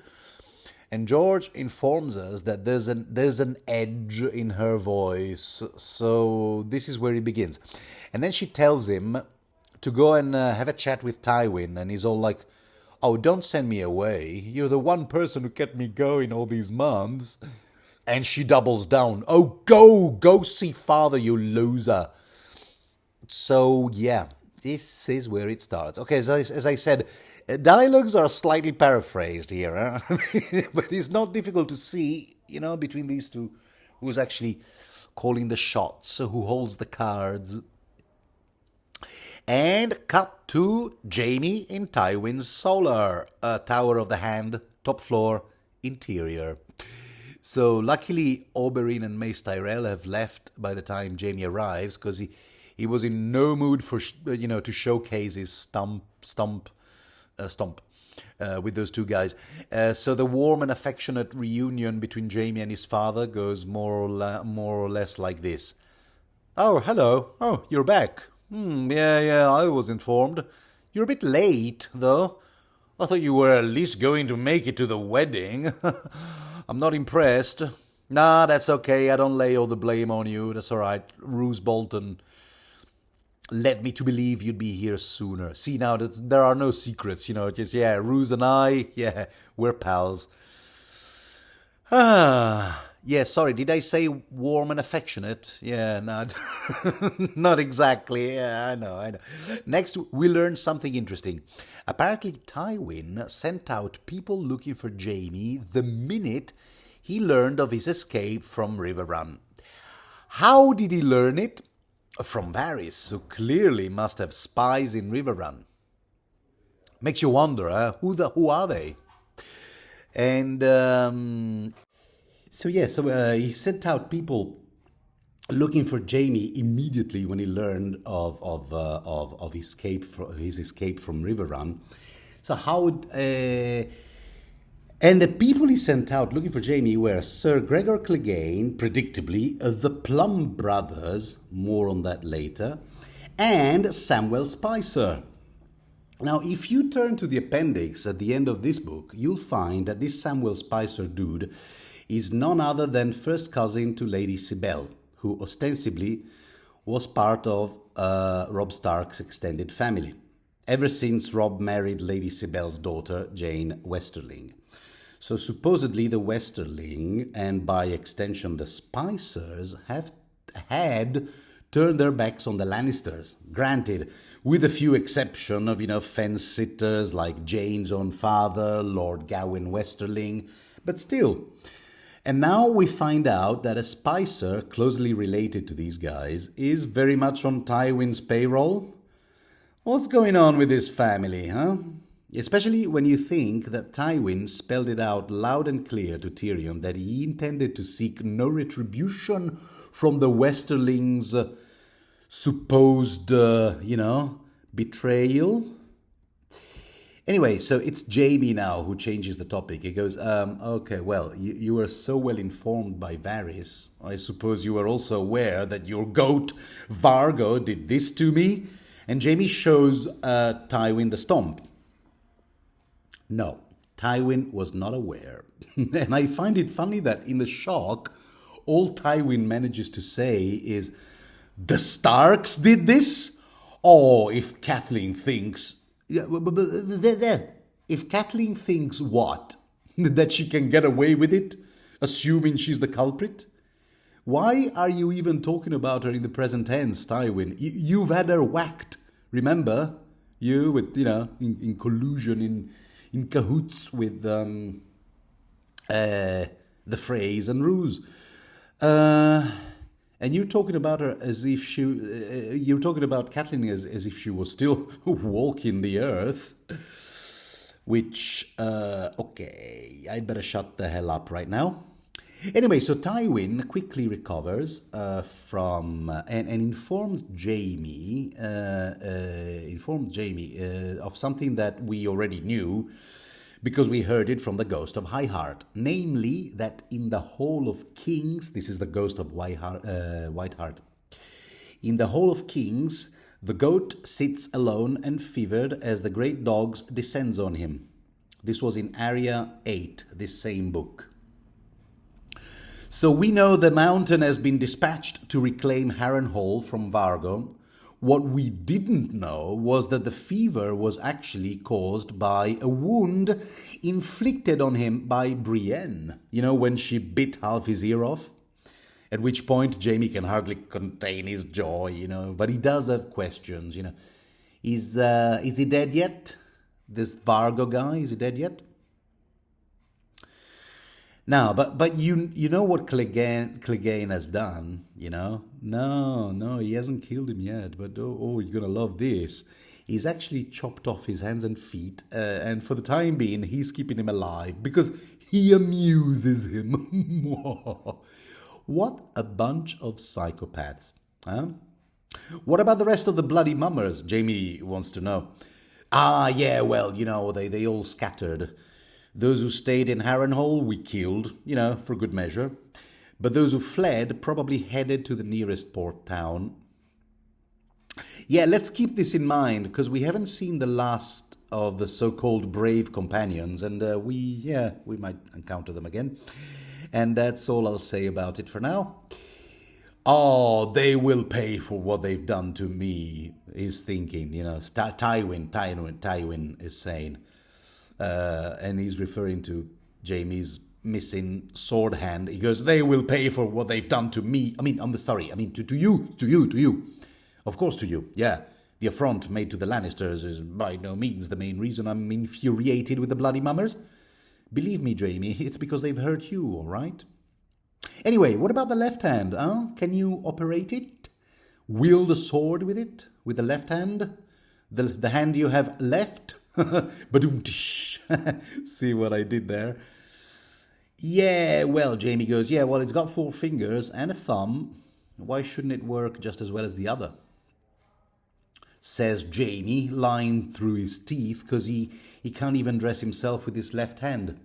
And George informs us that there's an edge in her voice. So this is where it begins. And then she tells him to go and have a chat with Tywin. And he's all like, oh, don't send me away. You're the one person who kept me going all these months. And she doubles down. Oh, go see father, you loser. So, yeah, this is where it starts. Okay, as I said, dialogues are slightly paraphrased here, huh? But it's not difficult to see, between these two, who's actually calling the shots, who holds the cards. And cut to Jaime in Tywin's Solar, Tower of the Hand, top floor, interior. So luckily, Oberyn and Mace Tyrell have left by the time Jaime arrives, because he was in no mood for to showcase his stomp with those two guys. So the warm and affectionate reunion between Jaime and his father goes more or less like this. Oh, hello. Oh, you're back. Yeah, I was informed. You're a bit late, though. I thought you were at least going to make it to the wedding. I'm not impressed. Nah, that's okay. I don't lay all the blame on you. That's all right. Roose Bolton led me to believe you'd be here sooner. See, now that there are no secrets, just, yeah, Ruse and I, yeah, we're pals. Yeah, sorry, did I say warm and affectionate? Yeah, not, not exactly. Yeah, I know. Next, we learned something interesting. Apparently, Tywin sent out people looking for Jaime the minute he learned of his escape from River Run. How did he learn it? From Varys, who clearly must have spies in River Run. Makes you wonder, who are they? And so he sent out people looking for Jaime immediately when he learned of his escape from River Run. So and the people he sent out looking for Jaime were Sir Gregor Clegane, predictably, the Plum brothers, more on that later, and Samuel Spicer. Now, if you turn to the appendix at the end of this book, you'll find that this Samuel Spicer dude is none other than first cousin to Lady Sibel, who ostensibly was part of Robb Stark's extended family, ever since Robb married Lady Sibel's daughter, Jane Westerling. So supposedly the Westerling, and by extension the Spicers, had turned their backs on the Lannisters. Granted, with a few exceptions of, fence-sitters like Jane's own father, Lord Gawain Westerling, but still. And now we find out that a Spicer closely related to these guys is very much on Tywin's payroll. What's going on with this family, huh? Especially when you think that Tywin spelled it out loud and clear to Tyrion that he intended to seek no retribution from the Westerlings' supposed, betrayal. Anyway, so it's Jaime now who changes the topic. He goes, okay, well, you were so well informed by Varys. I suppose you were also aware that your goat, Vargo, did this to me? And Jaime shows Tywin the stomp. No, Tywin was not aware. And I find it funny that in the shock, all Tywin manages to say is, the Starks did this? Oh, if Kathleen thinks... If Kathleen thinks what? That she can get away with it, assuming she's the culprit? Why are you even talking about her in the present tense, Tywin? You've had her whacked. Remember? You with, in collusion, in cahoots with the Freys and Roose. And you're talking about her as if you're talking about Catelyn as if she was still walking the earth. Which, okay, I'd better shut the hell up right now. Anyway, so Tywin quickly recovers from and informs Jaime of something that we already knew, because we heard it from the ghost of High Heart, namely that in the Hall of Kings, this is the ghost of White Hart, in the Hall of Kings, the goat sits alone and fevered as the great dogs descends on him. This was in Area 8, this same book. So we know the mountain has been dispatched to reclaim Harrenhal from Vargo. What we didn't know was that the fever was actually caused by a wound inflicted on him by Brienne, when she bit half his ear off. At which point Jaime can hardly contain his joy, but he does have questions, Is he dead yet? This Vargo guy, is he dead yet? Now, but you know what Clegane has done, No, he hasn't killed him yet, but you're going to love this. He's actually chopped off his hands and feet, and for the time being, he's keeping him alive because he amuses him. What a bunch of psychopaths, huh? What about the rest of the bloody mummers? Jaime wants to know. Yeah, well, they all scattered. Those who stayed in Harrenhal, we killed, for good measure. But those who fled probably headed to the nearest port town. Yeah, let's keep this in mind, because we haven't seen the last of the so-called brave companions, and we might encounter them again. And that's all I'll say about it for now. Oh, they will pay for what they've done to me. is thinking, Tywin is saying. And he's referring to Jaime's missing sword hand. He goes, they will pay for what they've done to me. To you. Of course, to you, yeah. The affront made to the Lannisters is by no means the main reason I'm infuriated with the bloody mummers. Believe me, Jaime, it's because they've hurt you, all right? Anyway, what about the left hand, huh? Can you operate it? Wield a sword with it? With the left hand? The hand you have left? Badoom-tish. See what I did there? Yeah, well, Jaime goes, yeah, well, it's got 4 fingers and a thumb. Why shouldn't it work just as well as the other? Says Jaime, lying through his teeth, because he can't even dress himself with his left hand.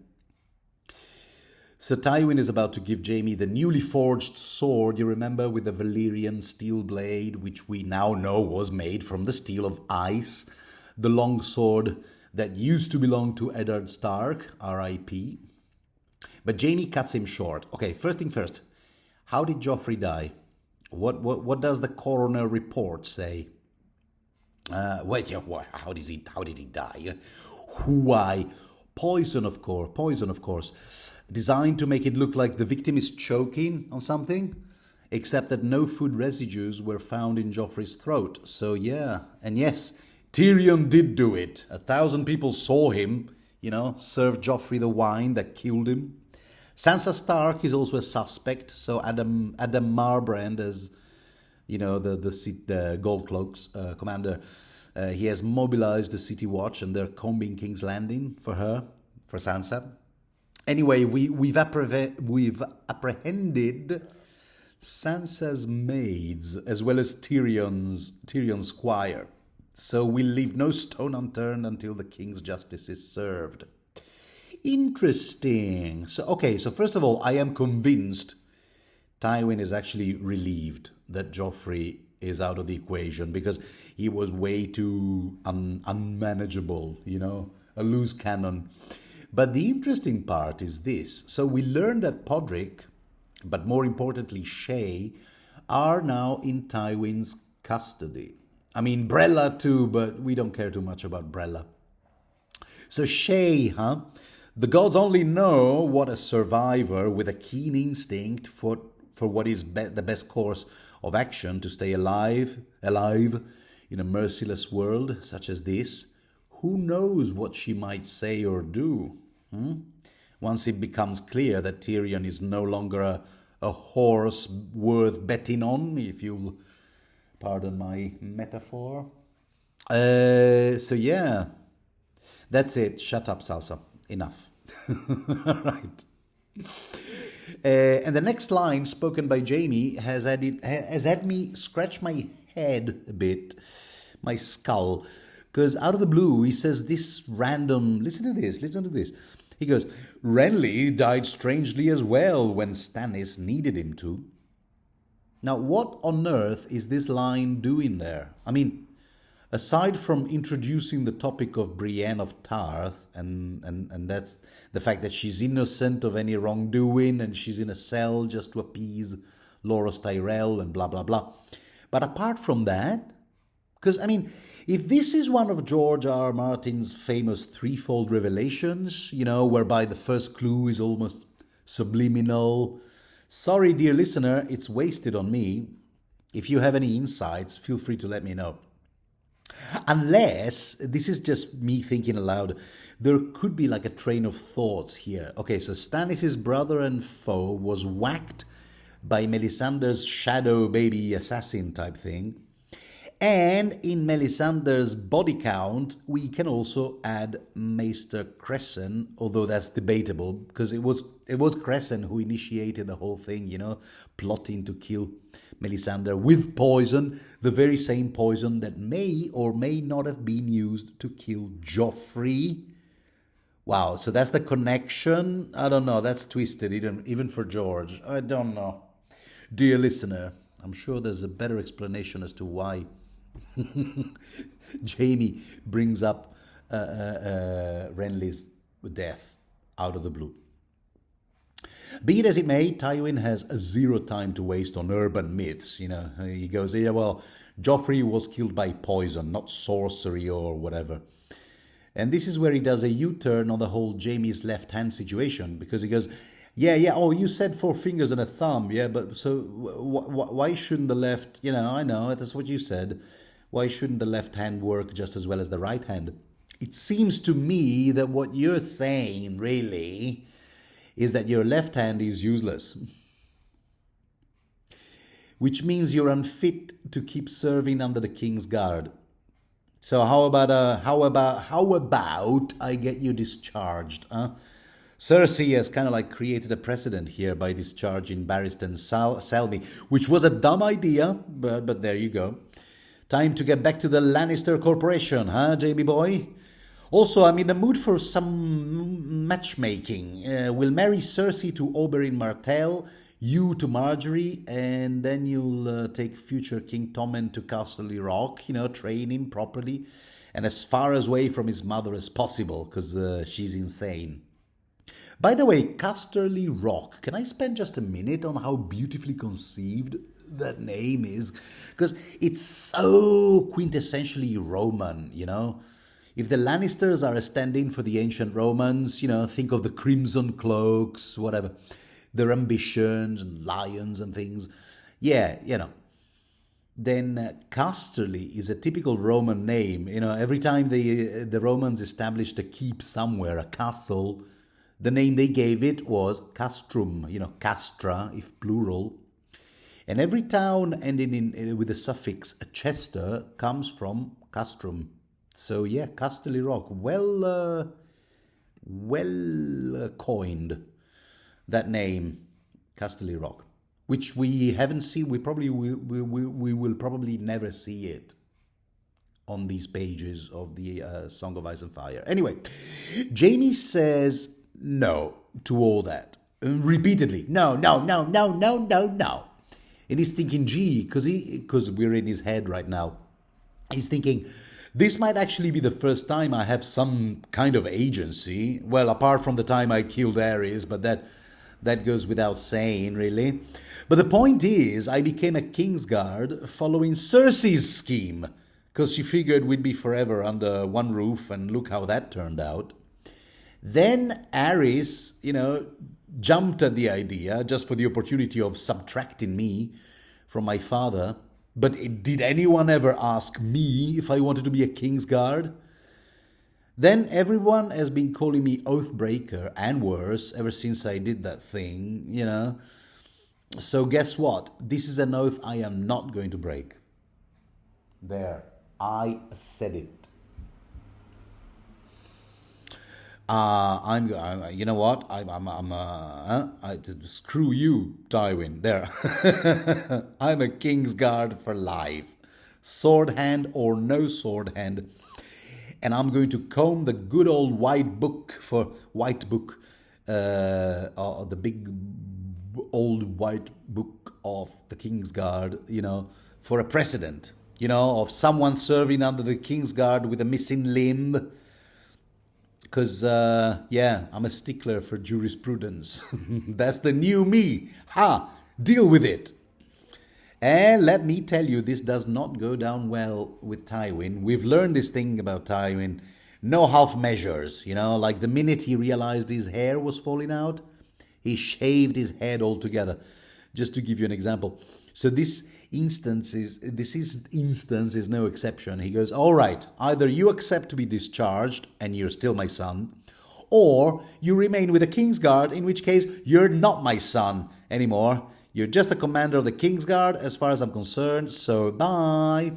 So Tywin is about to give Jaime the newly forged sword, you remember, with the Valyrian steel blade, which we now know was made from the steel of ice, the long sword that used to belong to Eddard Stark, R.I.P. But Jaime cuts him short. Okay, first thing first, how did Joffrey die? What does the coroner report say? How did he die? Why? Poison, of course. Designed to make it look like the victim is choking on something, except that no food residues were found in Joffrey's throat. So yeah, and yes, Tyrion did do it. 1,000 people saw him, serve Joffrey the wine that killed him. Sansa Stark is also a suspect, so Adam Marbrand, as the Gold Cloaks commander, he has mobilized the City Watch and they're combing King's Landing for Sansa. Anyway, we've apprehended Sansa's maids as well as Tyrion's squire. So we'll leave no stone unturned until the king's justice is served. Interesting. So first of all, I am convinced Tywin is actually relieved that Joffrey is out of the equation because he was way too unmanageable, a loose cannon. But the interesting part is this. So we learned that Podrick, but more importantly Shay, are now in Tywin's custody. I mean, Brella too, but we don't care too much about Brella. So Shay, the gods only know what a survivor with a keen instinct for what is the best course of action to stay alive in a merciless world such as this. Who knows what she might say or do? Once it becomes clear that Tyrion is no longer a horse worth betting on, if you'll pardon my metaphor. So yeah, that's it. Shut up, Salsa. Enough. Right. And the next line spoken by Jaime has had me scratch my head a bit, my skull, because out of the blue he says this random. Listen to this. He goes, Renly died strangely as well when Stannis needed him to. Now, what on earth is this line doing there? I mean, aside from introducing the topic of Brienne of Tarth, and that's the fact that she's innocent of any wrongdoing and she's in a cell just to appease Loras Tyrell and blah, blah, blah. But apart from that, because, I mean, if this is one of George R. Martin's famous threefold revelations, whereby the first clue is almost subliminal, sorry, dear listener, it's wasted on me. If you have any insights, feel free to let me know. Unless, this is just me thinking aloud, there could be like a train of thoughts here. Okay, so Stannis' brother and foe was whacked by Melisandre's shadow baby assassin type thing. And in Melisandre's body count, we can also add Maester Cressen, although that's debatable, because it was Cressen who initiated the whole thing, plotting to kill Melisandre with poison, the very same poison that may or may not have been used to kill Joffrey. Wow, so that's the connection? I don't know, that's twisted, even for George. I don't know. Dear listener, I'm sure there's a better explanation as to why Jaime brings up Renly's death out of the blue. Be it as it may, Tywin has zero time to waste on urban myths. He goes, yeah, well, Joffrey was killed by poison, not sorcery or whatever. And this is where he does a U-turn on the whole Jaime's left-hand situation, because he goes, yeah, oh, you said 4 fingers and a thumb, yeah, but so why shouldn't the left, I know, that's what you said, why shouldn't the left hand work just as well as the right hand? It seems to me that what you're saying, really, is that your left hand is useless. Which means you're unfit to keep serving under the King's Guard. So how about I get you discharged? Cersei has kind of like created a precedent here by discharging Barristan Selmy, which was a dumb idea, but there you go. Time to get back to the Lannister Corporation, huh, Jamie boy? Also, I'm in the mood for some matchmaking. We'll marry Cersei to Oberyn Martell, you to Marjorie, and then you'll take future King Tommen to Casterly Rock, train him properly, and as far away from his mother as possible, because she's insane. By the way, Casterly Rock, can I spend just a minute on how beautifully conceived that name is? Because it's so quintessentially Roman, If the Lannisters are a stand-in for the ancient Romans, think of the Crimson Cloaks, whatever, their ambitions and lions and things. Yeah, Then Casterly is a typical Roman name. Every time the Romans established a keep somewhere, a castle, the name they gave it was castrum, castra, if plural. And every town ending with the suffix Chester comes from castrum. So yeah, Casterly Rock, well coined, that name, Casterly Rock, which we haven't seen. We will probably never see it on these pages of the Song of Ice and Fire. Anyway, Jaime says no to all that repeatedly. No. And he's thinking, because we're in his head right now, he's thinking, this might actually be the first time I have some kind of agency. Well, apart from the time I killed Aerys, but that goes without saying, really. But the point is, I became a Kingsguard following Cersei's scheme, because she figured we'd be forever under one roof, and look how that turned out. Then Aerys, jumped at the idea just for the opportunity of subtracting me from my father. But did anyone ever ask me if I wanted to be a Kingsguard? Then everyone has been calling me Oathbreaker and worse ever since I did that thing, So guess what? This is an oath I am not going to break. There, I said it. You know what? Screw you, Tywin. There. I'm a Kingsguard for life. Sword hand or no sword hand. And I'm going to comb the good old white book, the big old white book of the Kingsguard, for a precedent, of someone serving under the Kingsguard with a missing limb. Because, I'm a stickler for jurisprudence. That's the new me. Deal with it. And let me tell you, this does not go down well with Tywin. We've learned this thing about Tywin. No half measures, like the minute he realized his hair was falling out, he shaved his head altogether. Just to give you an example. So this instance is no exception. He goes, all right, either you accept to be discharged and you're still my son, or you remain with the Kingsguard, in which case you're not my son anymore. You're just the commander of the Kingsguard as far as I'm concerned, so bye.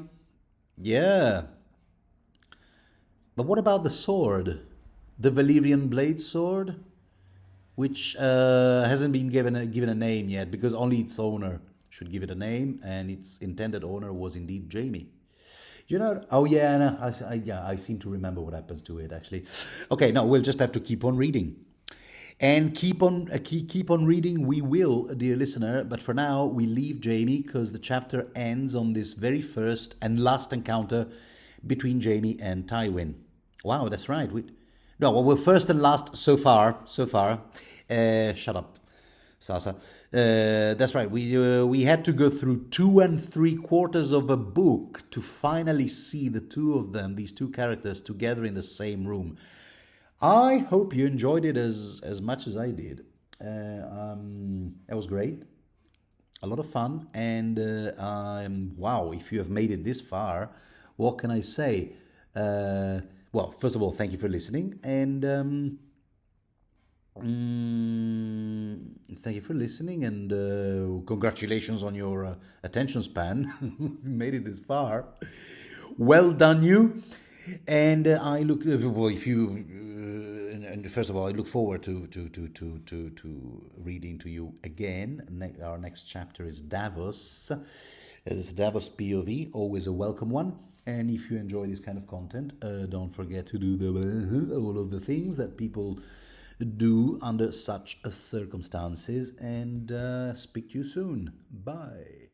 Yeah. But what about the sword? The Valyrian blade sword? Which hasn't been given a name yet, because only its owner should give it a name, and its intended owner was indeed Jaime. I seem to remember what happens to it, actually. Okay, no, we'll just have to keep on reading. And keep on reading we will, dear listener, but for now we leave Jaime, because the chapter ends on this very first and last encounter between Jaime and Tywin. Wow, that's right. We're first and last so far. Shut up. Sasa. That's right. We had to go through 2 3/4 of a book to finally see the two of them, these two characters, together in the same room. I hope you enjoyed it as much as I did. It was great, a lot of fun, and wow, if you have made it this far, what can I say? Well, first of all, thank you for listening, and thank you for listening, and congratulations on your attention span. You made it this far. Well done, you. And I look well, if you and first of all, I look forward to reading to you again. Our next chapter is Davos. It's Davos POV, always a welcome one. And if you enjoy this kind of content, don't forget to do all of the things that people do under such circumstances. And speak to you soon. Bye.